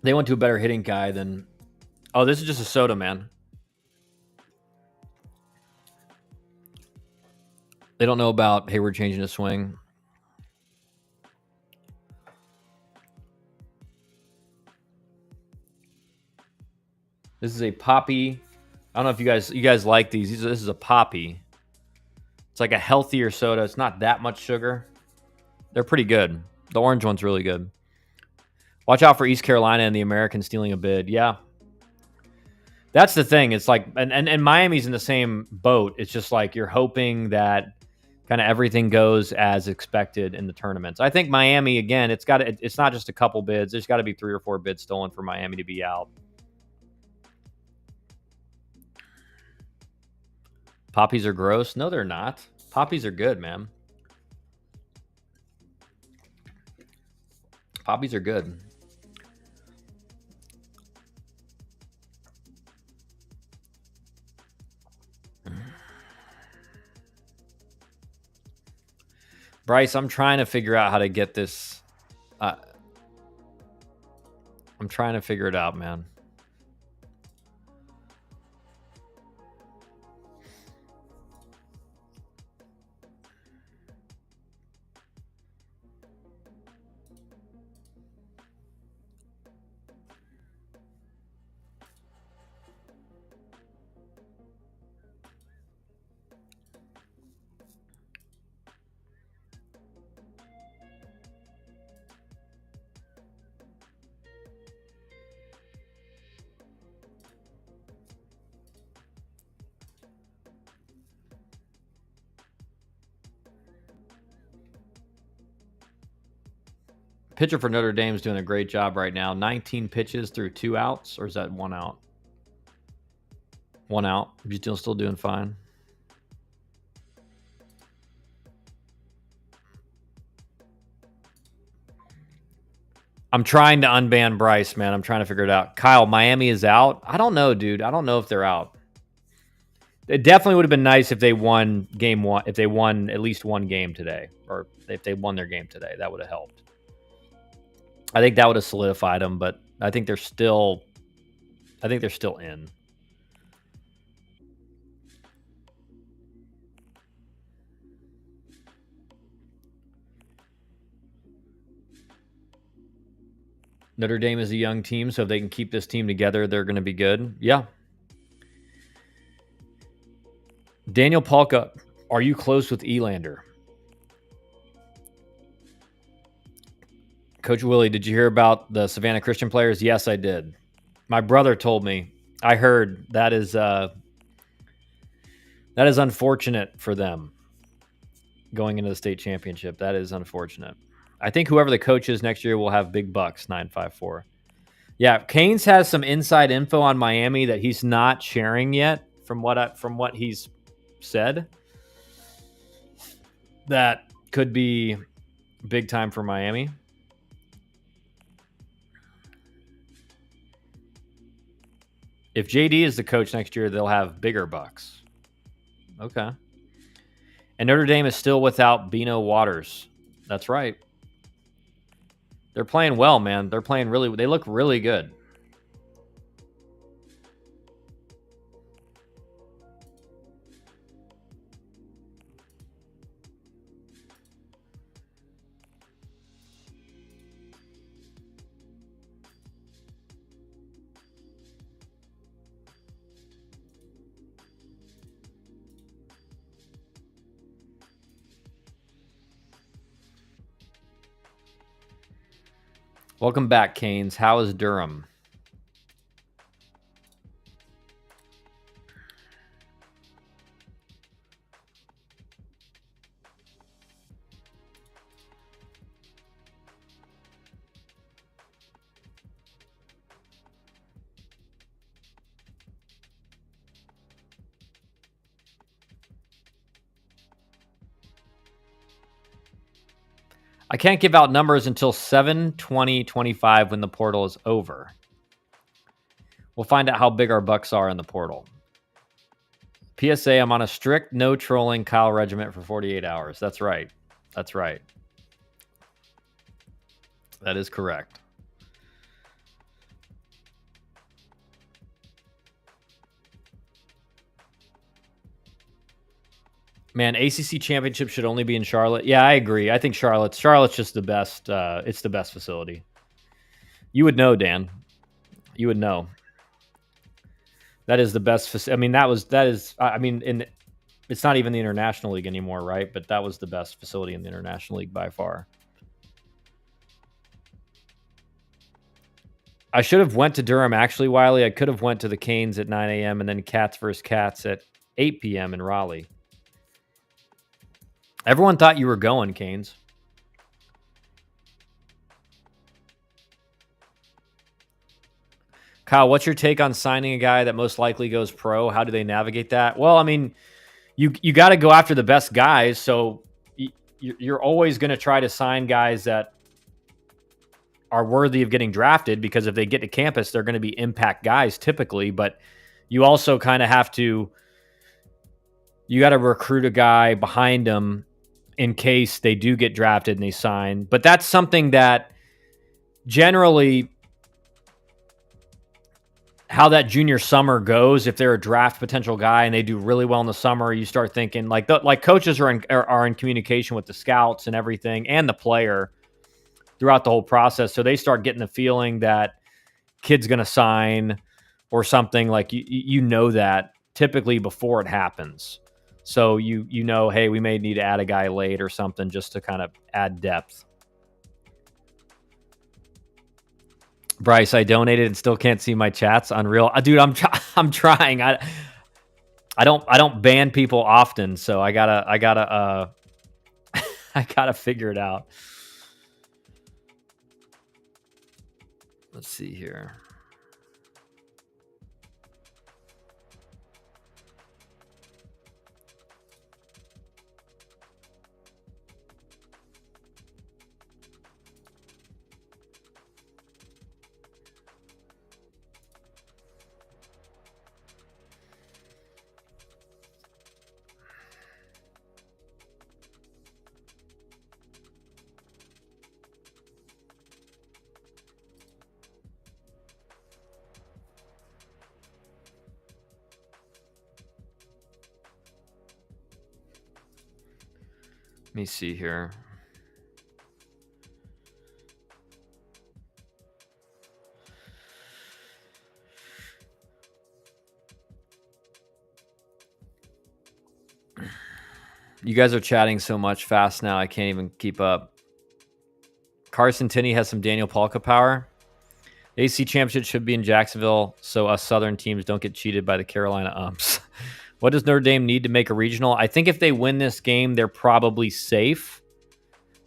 they went to a better hitting guy than. Oh, this is just a soda, man. They don't know about Hayward changing his swing. This is a poppy. I don't know if you guys like these. This is a poppy. It's like a healthier soda. It's not that much sugar. They're pretty good. The orange one's really good. Watch out for East Carolina and the Americans stealing a bid. Yeah. That's the thing. It's like, and Miami's in the same boat. It's just like you're hoping that kind of everything goes as expected in the tournaments. I think Miami, again, it's not just a couple bids. There's got to be 3 or 4 bids stolen for Miami to be out. Poppies are gross. No, they're not. Poppies are good, man. Poppies are good. Bryce, I'm trying to figure out how to get this. I'm trying to figure it out, man. Pitcher for Notre Dame is doing a great job right now. 19 pitches through 2 outs, or is that 1 out? 1 out. He's still doing fine. I'm trying to unban Bryce, man. I'm trying to figure it out. Kyle, Miami is out. I don't know, dude. I don't know if they're out. It definitely would have been nice if they won game 1, if they won at least one game today, or if they won their game today. That would have helped. I think that would have solidified them, but I think they're still in. Notre Dame is a young team, so if they can keep this team together, they're going to be good. Yeah. Daniel Palka, are you close with Elander? Coach Willie, did you hear about the Savannah Christian players? Yes, I did. My brother told me. I heard that is unfortunate for them going into the state championship. That is unfortunate. I think whoever the coach is next year will have big bucks. 954. Yeah, Canes has some inside info on Miami that he's not sharing yet. From what he's said, that could be big time for Miami. If JD is the coach next year, they'll have bigger bucks. Okay. And Notre Dame is still without Bino Waters. That's right. They're playing well, man. They're playing they look really good. Welcome back, Canes. How is Durham? I can't give out numbers until 7/20/25 when the portal is over. We'll find out how big our bucks are in the portal. PSA, I'm on a strict no trolling Kyle regiment for 48 hours. That's right. That's right. That is correct. Man, ACC championship should only be in Charlotte. Yeah, I agree. I think Charlotte's just the best. It's the best facility. You would know, Dan. You would know. That is the best. I mean, that is. I mean, it's not even the International League anymore, right? But that was the best facility in the International League by far. I should have went to Durham actually, Wiley. I could have went to the Canes at 9 a.m. and then Cats versus Cats at 8 p.m. in Raleigh. Everyone thought you were going, Canes. Kyle, what's your take on signing a guy that most likely goes pro? How do they navigate that? Well, I mean, you got to go after the best guys. So you're always going to try to sign guys that are worthy of getting drafted, because if they get to campus, they're going to be impact guys typically. But you also kind of have to, you got to recruit a guy behind them in case they do get drafted and they sign. But that's something that generally, how that junior summer goes, if they're a draft potential guy and they do really well in the summer, you start thinking like coaches are in communication with the scouts and everything and the player throughout the whole process. So they start getting the feeling that kid's going to sign or something, like you know that typically before it happens. So you know, hey, we may need to add a guy late or something just to kind of add depth. Bryce, I donated and still can't see my chats. Unreal, dude. I'm trying. I don't ban people often, so I gotta I gotta figure it out. Let's see here. Let me see here. You guys are chatting so much fast now, I can't even keep up. Carson Tinney has some Daniel Palka power. The AC Championship should be in Jacksonville, so us Southern teams don't get cheated by the Carolina umps. What does Notre Dame need to make a regional? I think if they win this game, they're probably safe,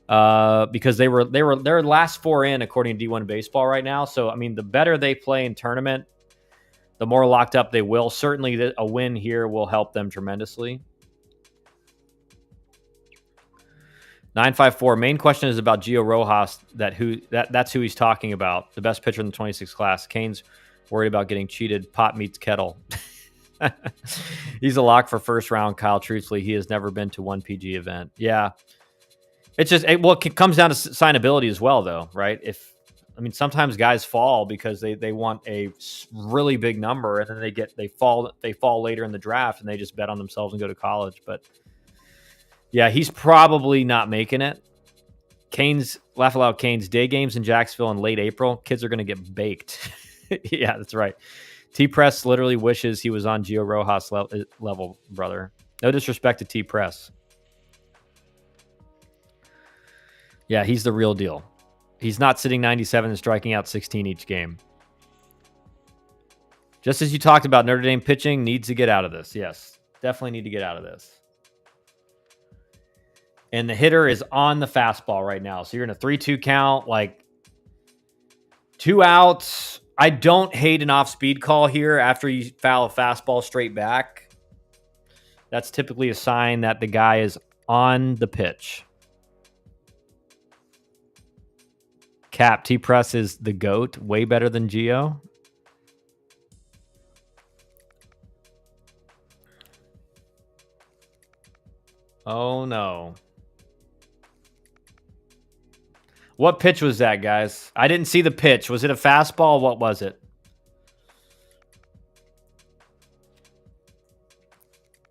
because they're last four in according to D1 baseball right now. So I mean, the better they play in tournament, the more locked up they will. Certainly, a win here will help them tremendously. 954. Main question is about Gio Rojas. That's who he's talking about. The best pitcher in the 26 class. Canes worried about getting cheated. Pot meets kettle. He's a lock for first round, Kyle. Truthfully, he has never been to one PG event. Yeah, it's just it comes down to signability as well, though, right? Sometimes guys fall because they want a really big number, and then they fall later in the draft, and they just bet on themselves and go to college. But yeah, he's probably not making it. Canes, laugh aloud, Canes day games in Jacksonville in late April. Kids are going to get baked. Yeah, that's right. T-Press literally wishes he was on Gio Rojas level, brother. No disrespect to T-Press. Yeah, he's the real deal. He's not sitting 97 and striking out 16 each game. Just as you talked about, Notre Dame pitching needs to get out of this. Yes, definitely need to get out of this. And the hitter is on the fastball right now. So you're in a 3-2 count, like 2 outs. I don't hate an off-speed call here after you foul a fastball straight back. That's typically a sign that the guy is on the pitch. Cap, T-Press is the GOAT. Way better than Gio. Oh, no. What pitch was that, guys? I didn't see the pitch. Was it a fastball? What was it?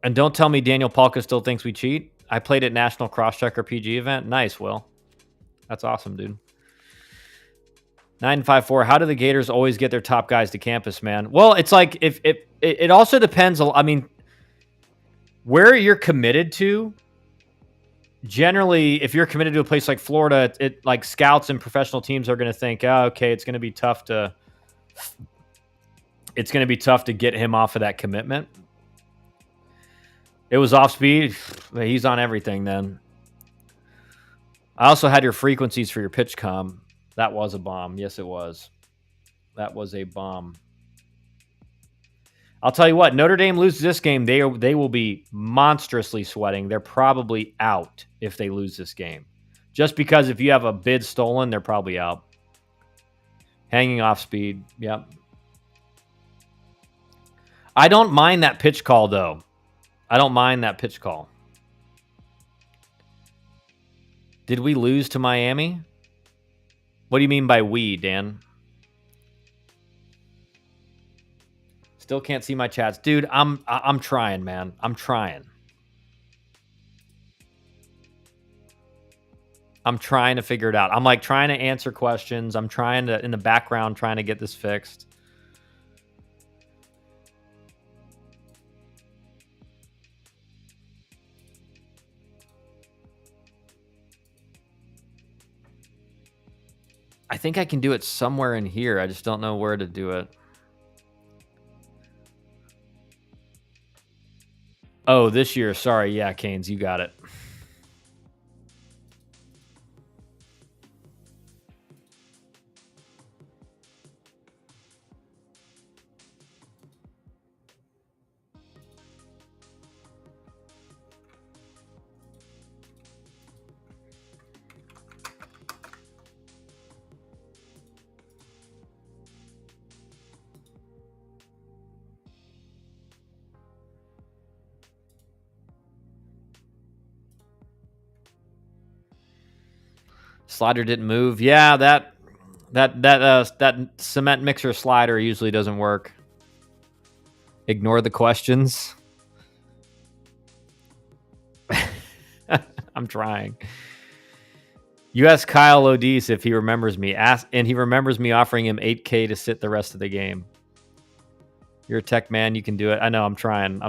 And don't tell me Daniel Palka still thinks we cheat. I played at National Crosschecker PG event. Nice, Will. That's awesome, dude. 954. How do the Gators always get their top guys to campus, man? Well, it's like if it also depends. I mean, where you're committed to. Generally, if you're committed to a place like Florida, it like scouts and professional teams are going to think, oh, okay, it's going to be tough to get him off of that commitment. It was off speed. He's on everything then. I also had your frequencies for your pitch comm. That was a bomb. Yes, it was. That was a bomb. I'll tell you what, Notre Dame loses this game, they will be monstrously sweating. They're probably out if they lose this game. Just because if you have a bid stolen, they're probably out. Hanging off speed. Yep. I don't mind that pitch call, though. I don't mind that pitch call. Did we lose to Miami? What do you mean by we, Dan? Still can't see my chats. Dude, I'm trying, man. I'm trying. I'm trying to figure it out. I'm like trying to answer questions. I'm trying to, in the background, trying to get this fixed. I think I can do it somewhere in here. I just don't know where to do it. Oh, this year. Sorry. Yeah, Canes, you got it. Slider didn't move. Yeah, that cement mixer slider usually doesn't work. Ignore the questions. I'm trying. You ask Kyle Odis if he remembers me. And he remembers me offering him $8K to sit the rest of the game. You're a tech man. You can do it. I know. I'm trying.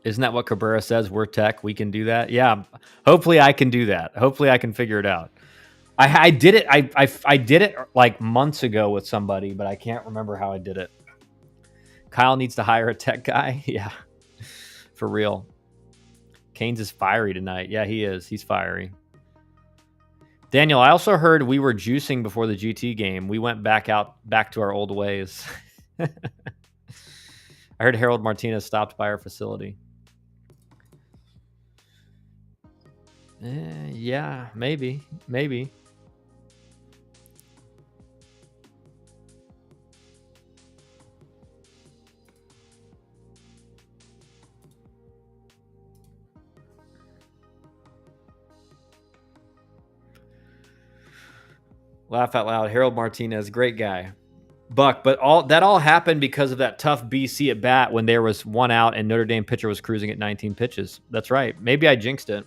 Isn't that what Cabrera says? We're tech. We can do that. Yeah. Hopefully I can do that. Hopefully I can figure it out. I did it. I did it like months ago with somebody, but I can't remember how I did it. Kyle needs to hire a tech guy. Yeah, for real. Canes is fiery tonight. Yeah, he is. He's fiery. Daniel, I also heard we were juicing before the GT game. We went back to our old ways. I heard Harold Martinez stopped by our facility. Yeah, maybe. Laugh out loud. Harold Martinez, great guy. Buck, but all happened because of that tough BC at bat when there was 1 out and Notre Dame pitcher was cruising at 19 pitches. That's right. Maybe I jinxed it.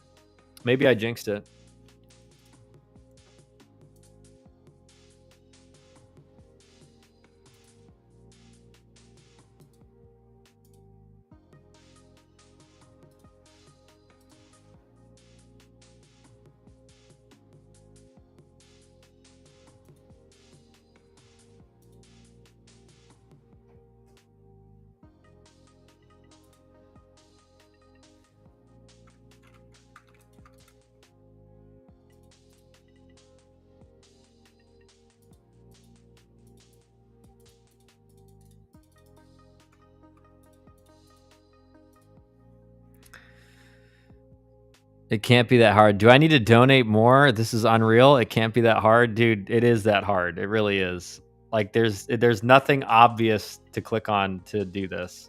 It can't be that hard. Do I need to donate more? This is unreal. It can't be that hard, dude. It is that hard. It really is. Like there's nothing obvious to click on to do this.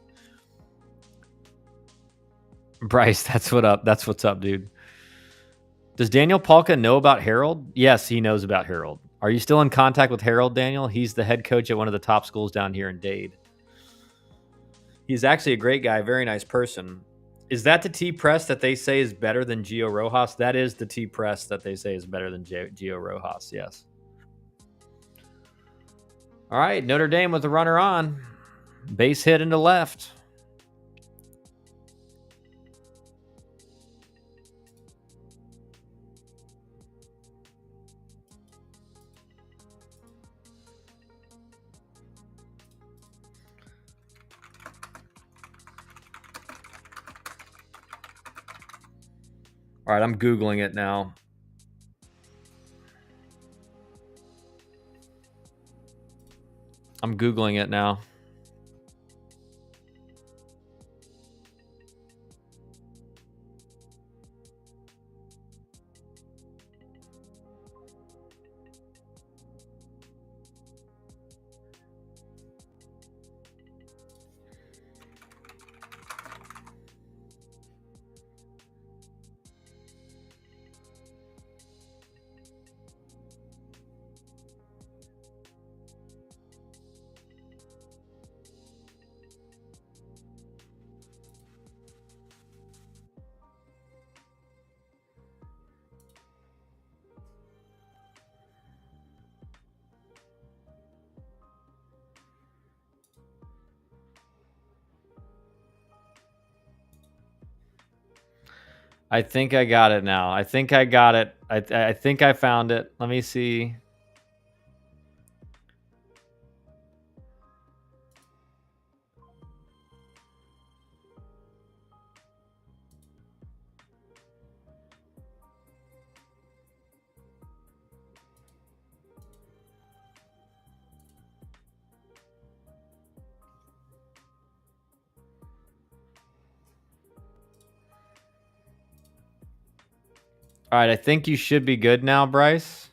Bryce, that's what's up, dude. Does Daniel Palka know about Harold? Yes, he knows about Harold. Are you still in contact with Harold, Daniel? He's the head coach at one of the top schools down here in Dade. He's actually a great guy, very nice person. Is that the T press that they say is better than Gio Rojas? That is the T press that they say is better than Gio Rojas, yes. All right, Notre Dame with the runner on. Base hit into left. All right, I'm Googling it now. I'm Googling it now. I think I got it now. I think I got it. I think I found it. Let me see. All right, I think you should be good now, Bryce.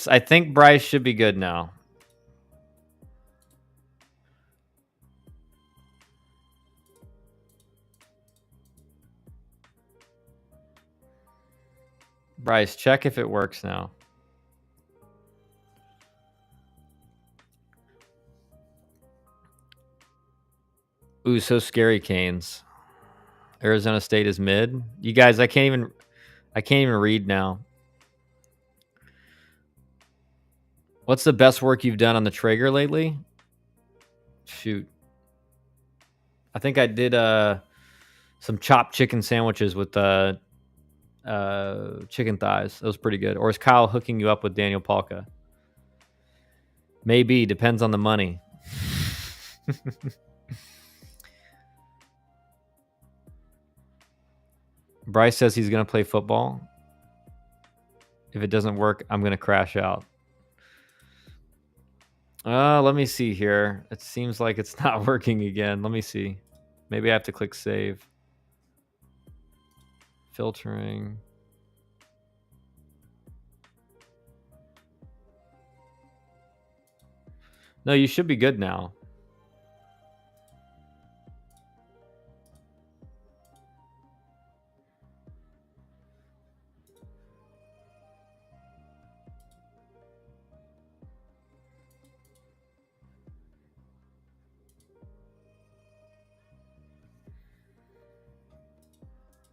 I think Bryce should be good now. Bryce, check if it works now. Ooh, so scary, Canes. Arizona State is mid. You guys, I can't even read now. What's the best work you've done on the Traeger lately? Shoot. I think I did some chopped chicken sandwiches with chicken thighs. That was pretty good. Or is Kyle hooking you up with Daniel Palka? Maybe. Depends on the money. Bryce says he's going to play football. If it doesn't work, I'm going to crash out. Let me see here. It seems like it's not working again. Let me see. Maybe I have to click save. Filtering. No, you should be good now.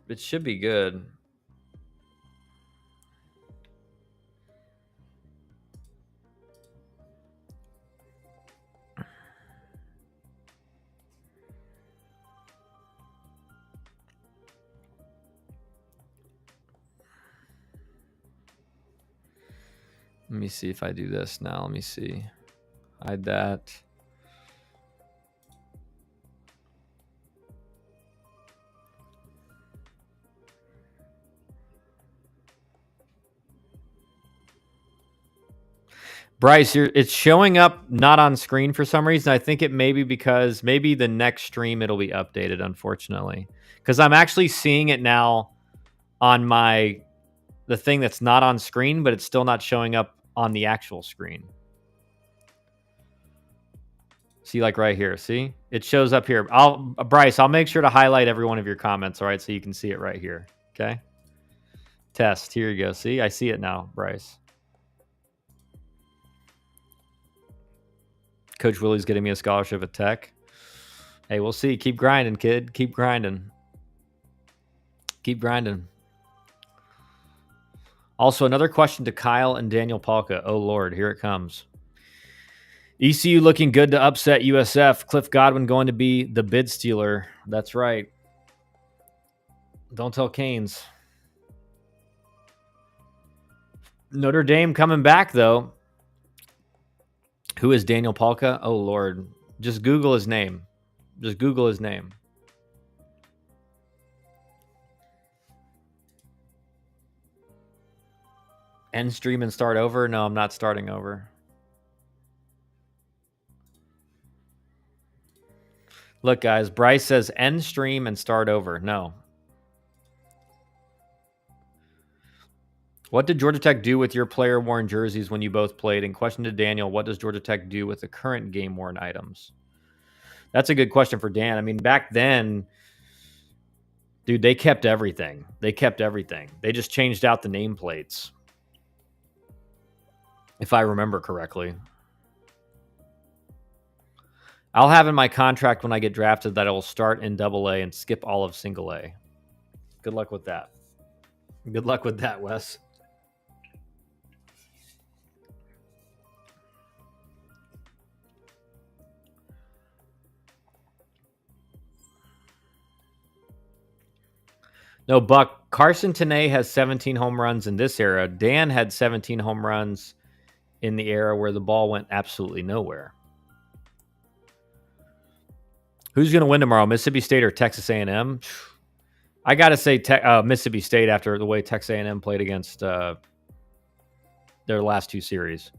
It should be good. Let me see if I do this now. Let me see. Hide that. Bryce, it's showing up not on screen for some reason. I think it may be because maybe the next stream it'll be updated, unfortunately. Because I'm actually seeing it now on the thing that's not on screen, but it's still not showing up on the actual screen. See, like right here. See? It shows up here. Bryce, I'll make sure to highlight every one of your comments, all right, so you can see it right here. Okay? Test. Here you go. See? I see it now, Bryce. Coach Willie's getting me a scholarship at Tech. Hey, we'll see. Keep grinding, kid. Keep grinding. Keep grinding. Also, another question to Kyle and Daniel Palka. Oh, Lord, here it comes. ECU looking good to upset USF. Cliff Godwin going to be the bid stealer. That's right. Don't tell Canes. Notre Dame coming back, though. Who is Daniel Palka? Oh, Lord. Just Google his name. Just Google his name. End stream and start over? No, I'm not starting over. Look, guys, Bryce says end stream and start over. No. What did Georgia Tech do with your player-worn jerseys when you both played? And question to Daniel, what does Georgia Tech do with the current game-worn items? That's a good question for Dan. I mean, back then, dude, they kept everything. They kept everything. They just changed out the nameplates, if I remember correctly. I'll have in my contract when I get drafted that I will start in AA and skip all of single A. Good luck with that. Good luck with that, Wes. No, Buck, Carson Tanay has 17 home runs in this era. Dan had 17 home runs in the era where the ball went absolutely nowhere. Who's going to win tomorrow, Mississippi State or Texas A&M? I got to say Mississippi State after the way Texas A&M played against their last two series.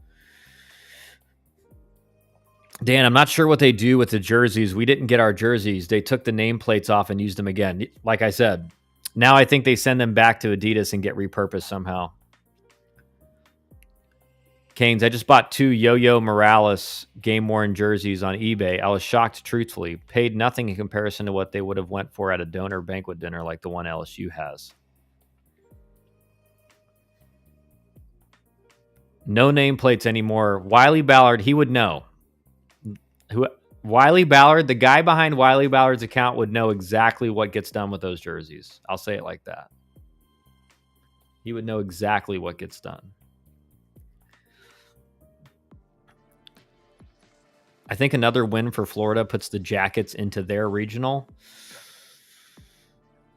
Dan, I'm not sure what they do with the jerseys. We didn't get our jerseys. They took the nameplates off and used them again. Like I said, now I think they send them back to Adidas and get repurposed somehow. Canes, I just bought 2 Yo-Yo Morales game-worn jerseys on eBay. I was shocked, truthfully. Paid nothing in comparison to what they would have went for at a donor banquet dinner like the one LSU has. No nameplates anymore. Wiley Ballard, he would know. Wiley Ballard, the guy behind Wiley Ballard's account would know exactly what gets done with those jerseys. I'll say it like that. He would know exactly what gets done. I think another win for Florida puts the Jackets into their regional.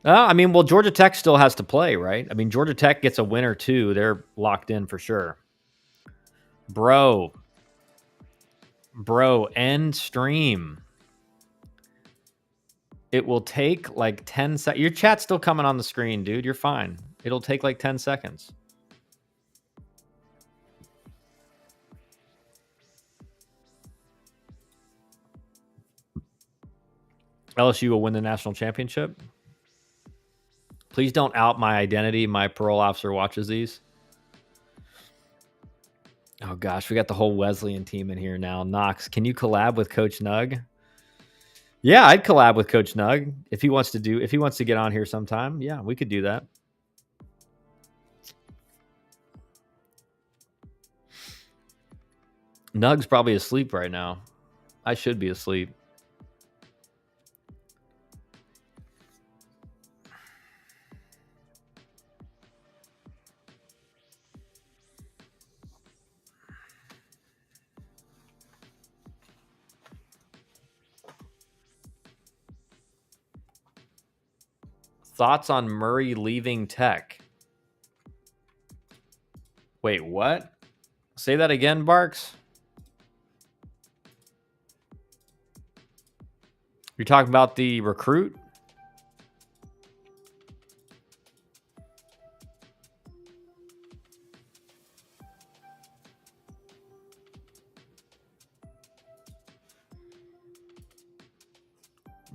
I mean, well, Georgia Tech still has to play, right? I mean, Georgia Tech gets a win or two. They're locked in for sure. Bro, end stream. It will take like 10 seconds. Your chat's still coming on the screen, dude. You're fine. It'll take like 10 seconds. LSU will win the national championship. Please don't out my identity. My parole officer watches these. Oh gosh, we got the whole Wesleyan team in here now. Knox, can you collab with Coach Nug? Yeah, I'd collab with Coach Nug if he wants to get on here sometime. Yeah, we could do that. Nug's probably asleep right now. I should be asleep. Thoughts on Murray leaving Tech? Wait, what? Say that again, Barks. You're talking about the recruit?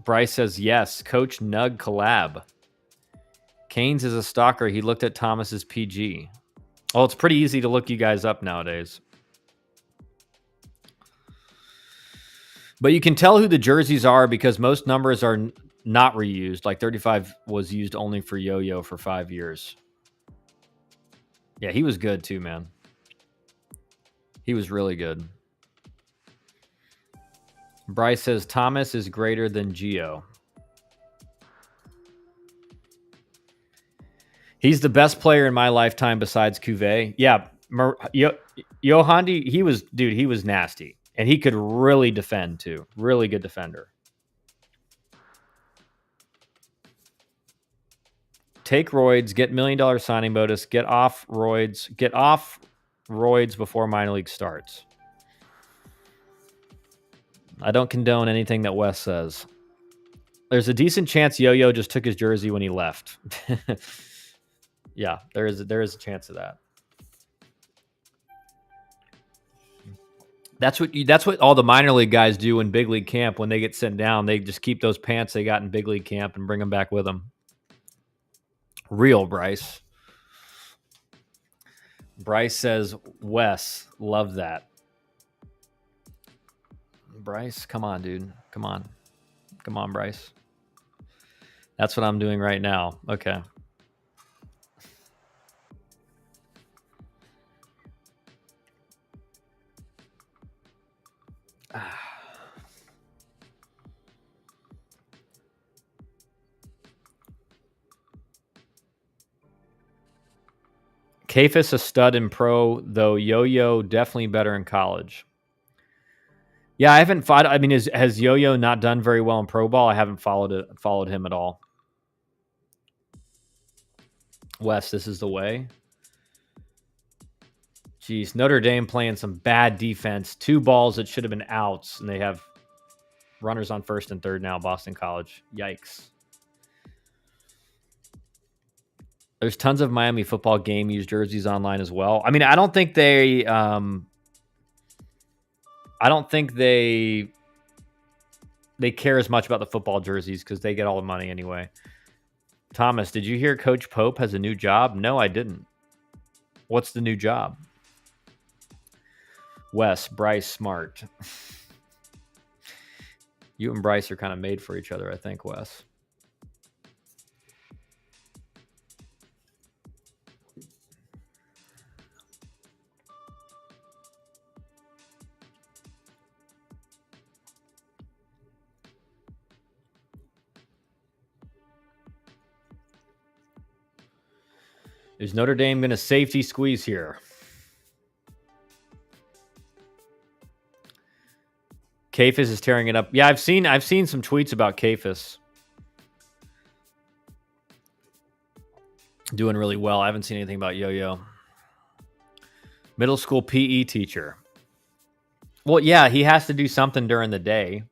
Bryce says yes. Coach Nug collab. Canes is a stalker. He looked at Thomas's PG. Oh, it's pretty easy to look you guys up nowadays. But you can tell who the jerseys are because most numbers are not reused. Like 35 was used only for Yo-Yo for 5 years. Yeah, he was good too, man. He was really good. Bryce says Thomas is greater than Gio. He's the best player in my lifetime besides Cuvée. Yeah, Yohandi, he was nasty. And he could really defend too. Really good defender. Take roids, get $1 million signing bonus, get off roids before minor league starts. I don't condone anything that Wes says. There's a decent chance Yo-Yo just took his jersey when he left. Yeah, there is a chance of that. That's what all the minor league guys do in big league camp when they get sent down. They just keep those pants they got in big league camp and bring them back with them. Real Bryce. Bryce says, Wes, love that. Bryce, come on, dude. Come on. Come on, Bryce. That's what I'm doing right now. Okay. Kafis a stud in pro, though Yo-Yo definitely better in college. Yeah, I haven't fought. I mean, has Yo-Yo not done very well in pro ball? I haven't followed him at all. Wes, this is the way. Jeez, Notre Dame playing some bad defense. 2 balls that should have been outs, and they have runners on first and third now. Boston College. Yikes. There's tons of Miami football game used jerseys online as well. I mean, I don't think they care as much about the football jerseys because they get all the money anyway. Thomas, did you hear Coach Pope has a new job? No, I didn't. What's the new job? Wes, Bryce, smart. You and Bryce are kind of made for each other, I think, Wes. Is Notre Dame going to safety squeeze here? Kafis is tearing it up. Yeah, I've seen some tweets about Kafis doing really well. I haven't seen anything about Yo-Yo. Middle school PE teacher. Well, yeah, he has to do something during the day.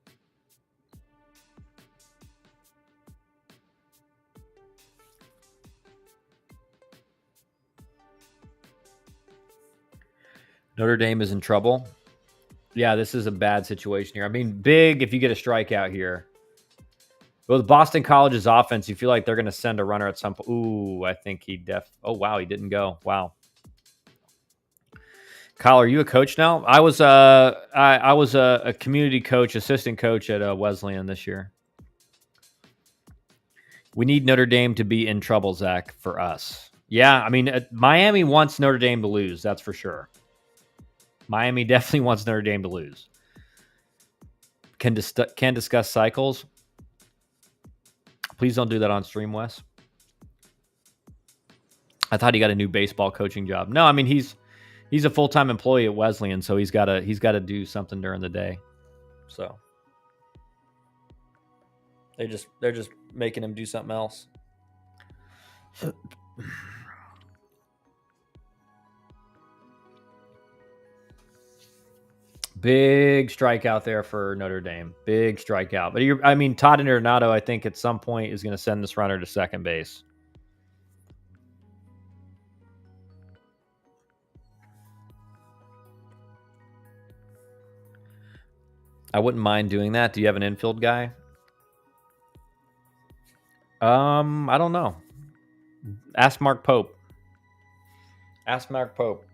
Notre Dame is in trouble. Yeah, this is a bad situation here. I mean, big if you get a strikeout here. But with Boston College's offense, you feel like they're going to send a runner at some point. Ooh, I think oh, wow, he didn't go. Wow. Kyle, are you a coach now? I was a community coach, assistant coach at Wesleyan this year. We need Notre Dame to be in trouble, Zach, for us. Yeah, I mean, Miami wants Notre Dame to lose. That's for sure. Miami definitely wants Notre Dame to lose. Can discuss cycles. Please don't do that on stream, Wes. I thought he got a new baseball coaching job. No, I mean he's a full-time employee at Wesleyan, so he's got to do something during the day. So they're just making him do something else. Big strikeout there for Notre Dame. Big strikeout. But Todd Interdonato, I think at some point is going to send this runner to second base. I wouldn't mind doing that. Do you have an infield guy? I don't know. Ask Mark Pope. Ask Mark Pope.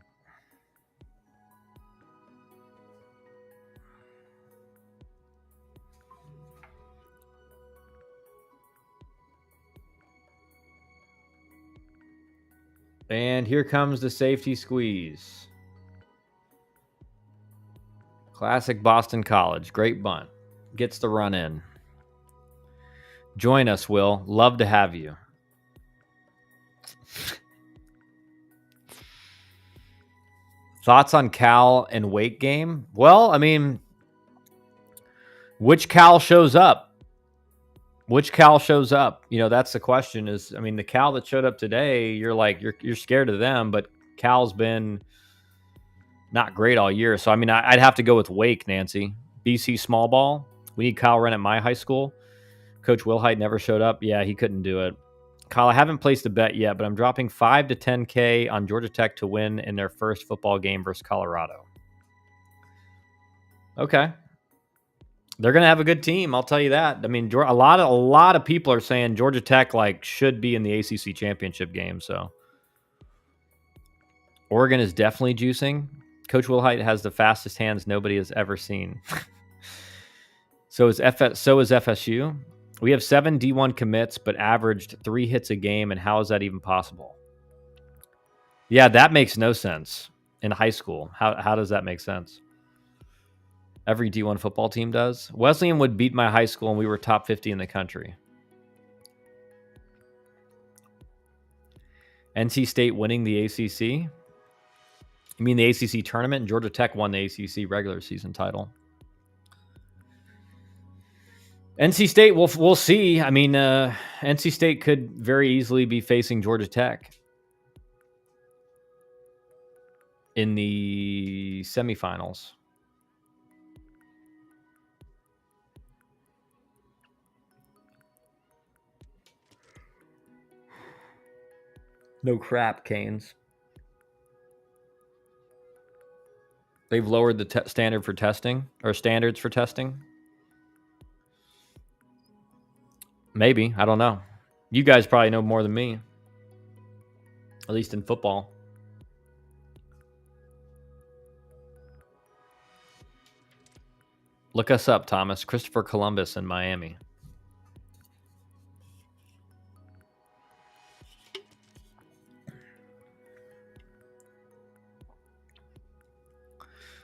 And here comes the safety squeeze. Classic Boston College. Great bunt. Gets the run in. Join us, Will. Love to have you. Thoughts on Cal and Wake game? Well, I mean, which Cal shows up? Which Cal shows up? You know, that's the question. Is I mean, the Cal that showed up today, you're like you're scared of them, but Cal's been not great all year. So I mean, I'd have to go with Wake, Nancy. BC small ball. We need Kyle Wren at my high school. Coach Wilhite never showed up. Yeah, he couldn't do it. Kyle, I haven't placed a bet yet, but I'm dropping 5 to 10K on Georgia Tech to win in their first football game versus Colorado. Okay. They're going to have a good team, I'll tell you that. I mean, a lot of people are saying Georgia Tech like should be in the ACC championship game, so Oregon is definitely juicing. Coach Wilhite has the fastest hands nobody has ever seen. So is FSU. We have 7 D1 commits, but averaged 3 hits a game, and how is that even possible? Yeah, that makes no sense in high school. How does that make sense? Every D1 football team does. Wesleyan would beat my high school, and we were top 50 in the country. NC State winning the ACC? You mean the ACC tournament? Georgia Tech won the ACC regular season title. NC State, we'll see. I mean, NC State could very easily be facing Georgia Tech in the semifinals. No crap, Canes. They've lowered the standard for testing or standards for testing. Maybe. I don't know. You guys probably know more than me, at least in football. Look us up, Thomas. Christopher Columbus in Miami.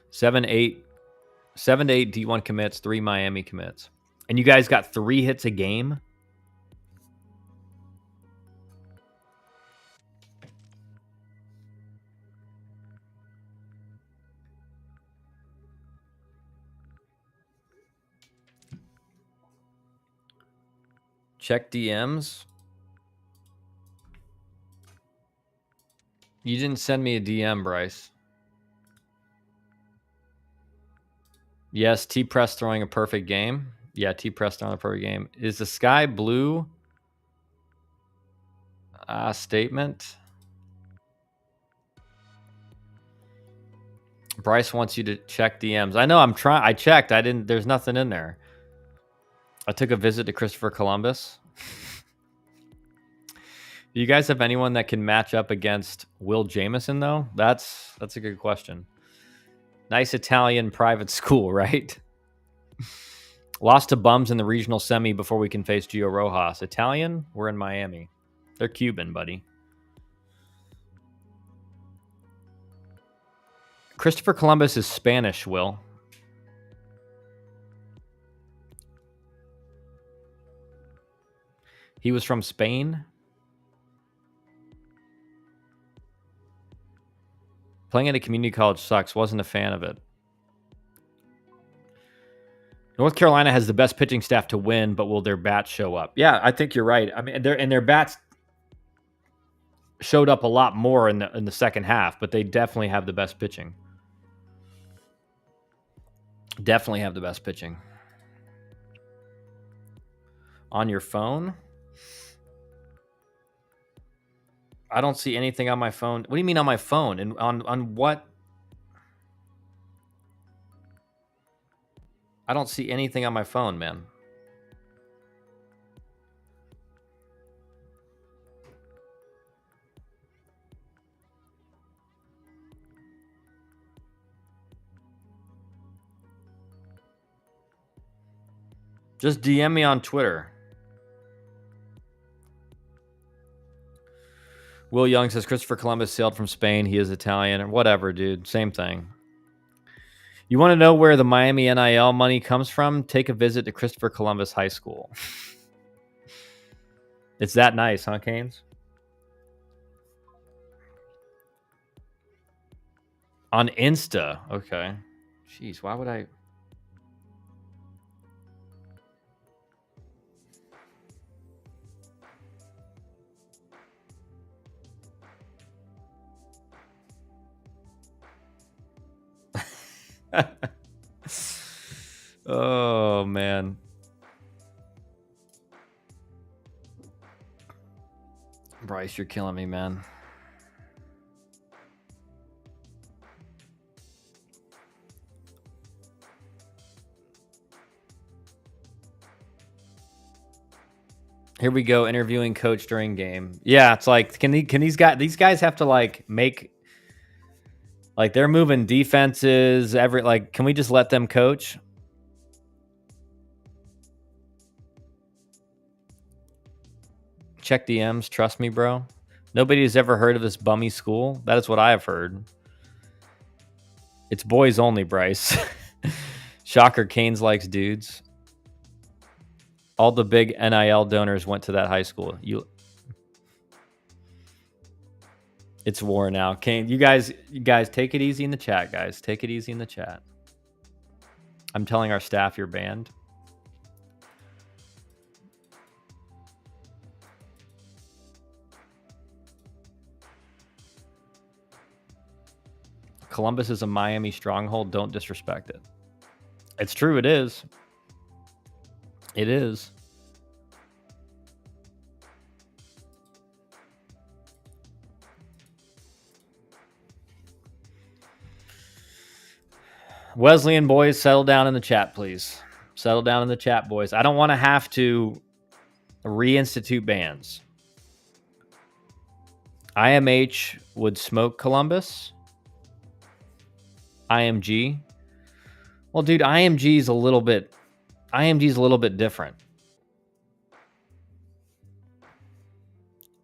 Seven to eight D1 commits, 3 Miami commits. And you guys got 3 hits a game? Check DMs. You didn't send me a DM, Bryce. Yes, T-Press throwing a perfect game. Yeah, T-Press throwing a perfect game. Is the sky blue statement? Bryce wants you to check DMs. I know I'm trying. I checked. I didn't. There's nothing in there. I took a visit to Christopher Columbus. Do you guys have anyone that can match up against Will Jamison, though? That's a good question. Nice Italian private school, right? Lost to bums in the regional semi before we can face Gio Rojas. Italian? We're in Miami. They're Cuban, buddy. Christopher Columbus is Spanish, Will. He was from Spain. Playing at a community college sucks. Wasn't a fan of it. North Carolina has the best pitching staff to win, but will their bats show up? Yeah, I think you're right. I mean, their bats showed up a lot more in the second half, but they definitely have the best pitching. Definitely have the best pitching. On your phone? I don't see anything on my phone. What do you mean on my phone? And on what? I don't see anything on my phone, man. Just DM me on Twitter. Will Young says Christopher Columbus sailed from Spain. He is Italian or whatever, dude. Same thing. You want to know where the Miami NIL money comes from? Take a visit to Christopher Columbus High School. It's that nice, huh, Canes? On Insta. Okay. Jeez, why would I... Oh, man. Bryce, you're killing me, man. Here we go, interviewing coach during game. Yeah, it's like, can these guys have to like make, like, they're moving defenses can we just let them coach? Check DMs, trust me, bro. Nobody's ever heard of this bummy school. That is what I have heard. It's boys only, Bryce. Shocker, Canes likes dudes. All the big NIL donors went to that high school. It's war now. Kane, you guys take it easy in the chat, guys. Take it easy in the chat. I'm telling our staff you're banned. Columbus is a Miami stronghold. Don't disrespect it. It's true. It is. It is. Wesleyan boys, settle down in the chat, please. Settle down in the chat, boys. I don't want to have to reinstitute bans. IMH would smoke Columbus. IMG. Well, dude, IMG is a little bit different.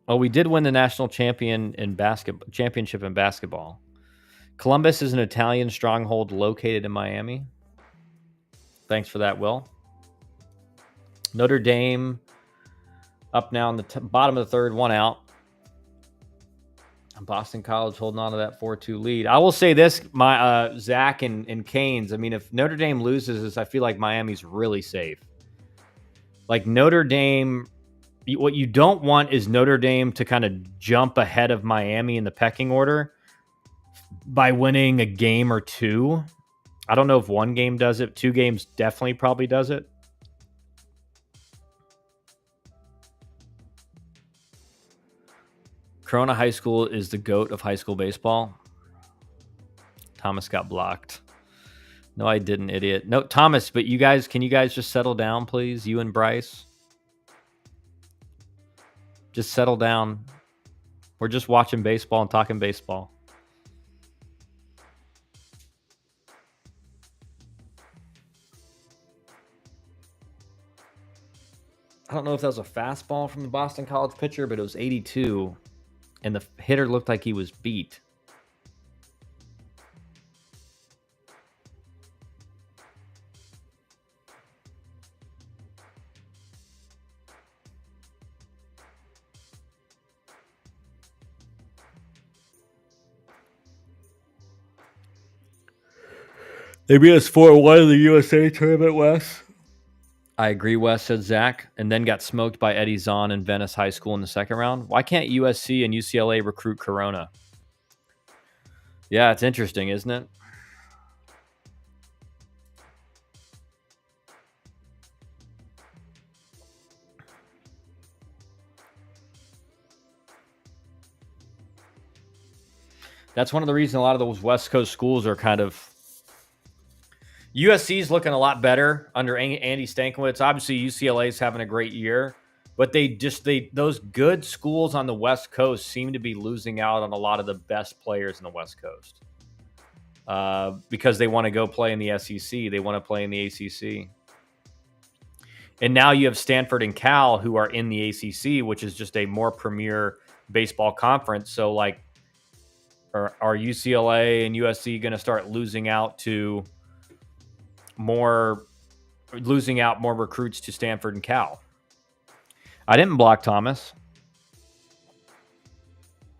Oh, we did win the national championship in basketball. Columbus is an Italian stronghold located in Miami. Thanks for that, Will. Notre Dame up now in the bottom of the third, one out. Boston College holding on to that 4-2 lead. I will say this, my Zach and Canes. I mean, if Notre Dame loses, I feel like Miami's really safe. Like Notre Dame, what you don't want is Notre Dame to kind of jump ahead of Miami in the pecking order by winning a game or two. I don't know if one game does it. 2 games definitely probably does it. Corona High School is the GOAT of high school baseball. Thomas got blocked. No, I didn't, idiot. No, Thomas, but can you guys just settle down, please? You and Bryce. Just settle down. We're just watching baseball and talking baseball. I don't know if that was a fastball from the Boston College pitcher, but it was 82. And the hitter looked like he was beat. They beat us 4-1 in the USA tournament, Wes. I agree, Wes, said Zach, and then got smoked by Eddie Zahn in Venice High School in the second round. Why can't USC and UCLA recruit Corona? Yeah, it's interesting, isn't it? That's one of the reasons a lot of those West Coast schools are kind of... USC's looking a lot better under Andy Stankiewicz. Obviously, UCLA's having a great year, but those good schools on the West Coast seem to be losing out on a lot of the best players in the West Coast because they want to go play in the SEC. They want to play in the ACC. And now you have Stanford and Cal who are in the ACC, which is just a more premier baseball conference. So, like, are UCLA and USC going to start losing out more recruits to Stanford and Cal? I didn't block Thomas.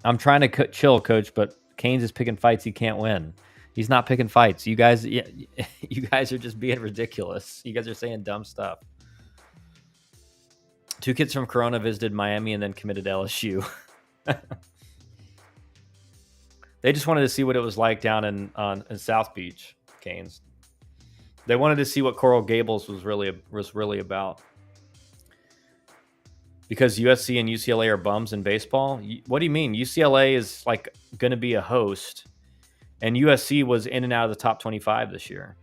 I'm trying to chill, Coach, but Canes is picking fights he can't win. He's not picking fights. You guys are just being ridiculous. You guys are saying dumb stuff. 2 kids from Corona visited Miami and then committed to LSU. They just wanted to see what it was like down in South Beach, Canes. They wanted to see what Coral Gables was really about. Because USC and UCLA are bums in baseball? What do you mean? UCLA is like going to be a host, and USC was in and out of the top 25 this year.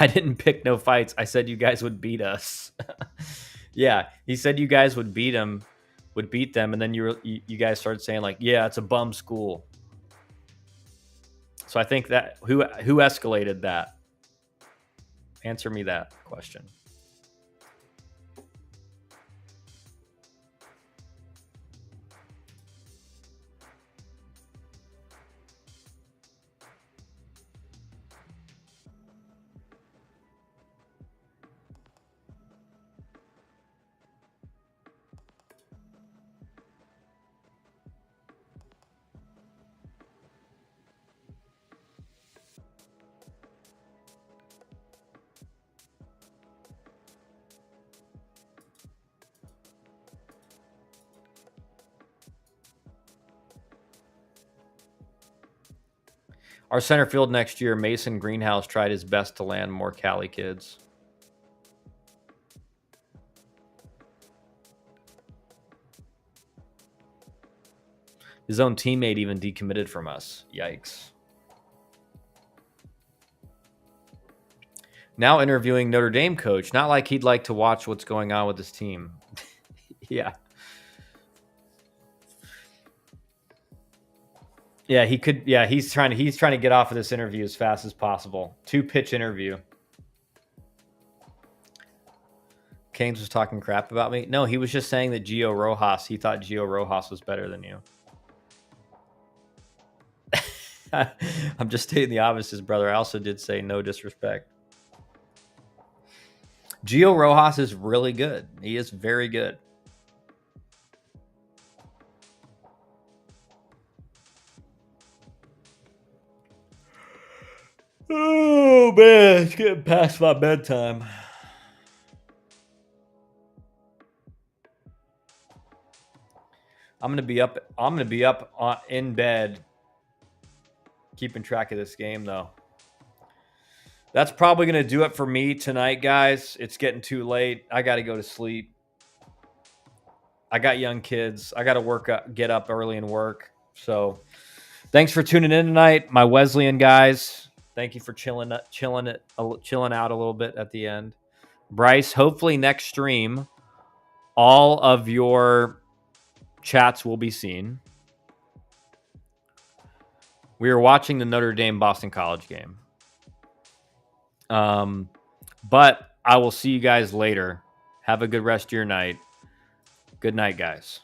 I didn't pick no fights. I said you guys would beat us. Yeah, he said you guys would beat them, and then you guys started saying like, yeah, it's a bum school. So I think that who escalated that? Answer me that question. Our center field next year, Mason Greenhouse tried his best to land more Cali kids. His own teammate even decommitted from us. Yikes. Now interviewing Notre Dame coach. Not like he'd like to watch what's going on with his team. Yeah. Yeah, he could. Yeah, he's trying to get off of this interview as fast as possible. 2-pitch interview. Canes was talking crap about me. No, he was just saying that Gio Rojas. He thought Gio Rojas was better than you. I'm just stating the obvious, his brother. I also did say no disrespect. Gio Rojas is really good. He is very good. Oh man, it's getting past my bedtime. I'm gonna be up in bed, keeping track of this game though. That's probably gonna do it for me tonight, guys. It's getting too late. I got to go to sleep. I got young kids. I got to get up early and work. So, thanks for tuning in tonight, my Wesleyan guys. Thank you for chilling out a little bit at the end. Bryce, hopefully next stream, all of your chats will be seen. We are watching the Notre Dame Boston College game. But I will see you guys later. Have a good rest of your night. Good night, guys.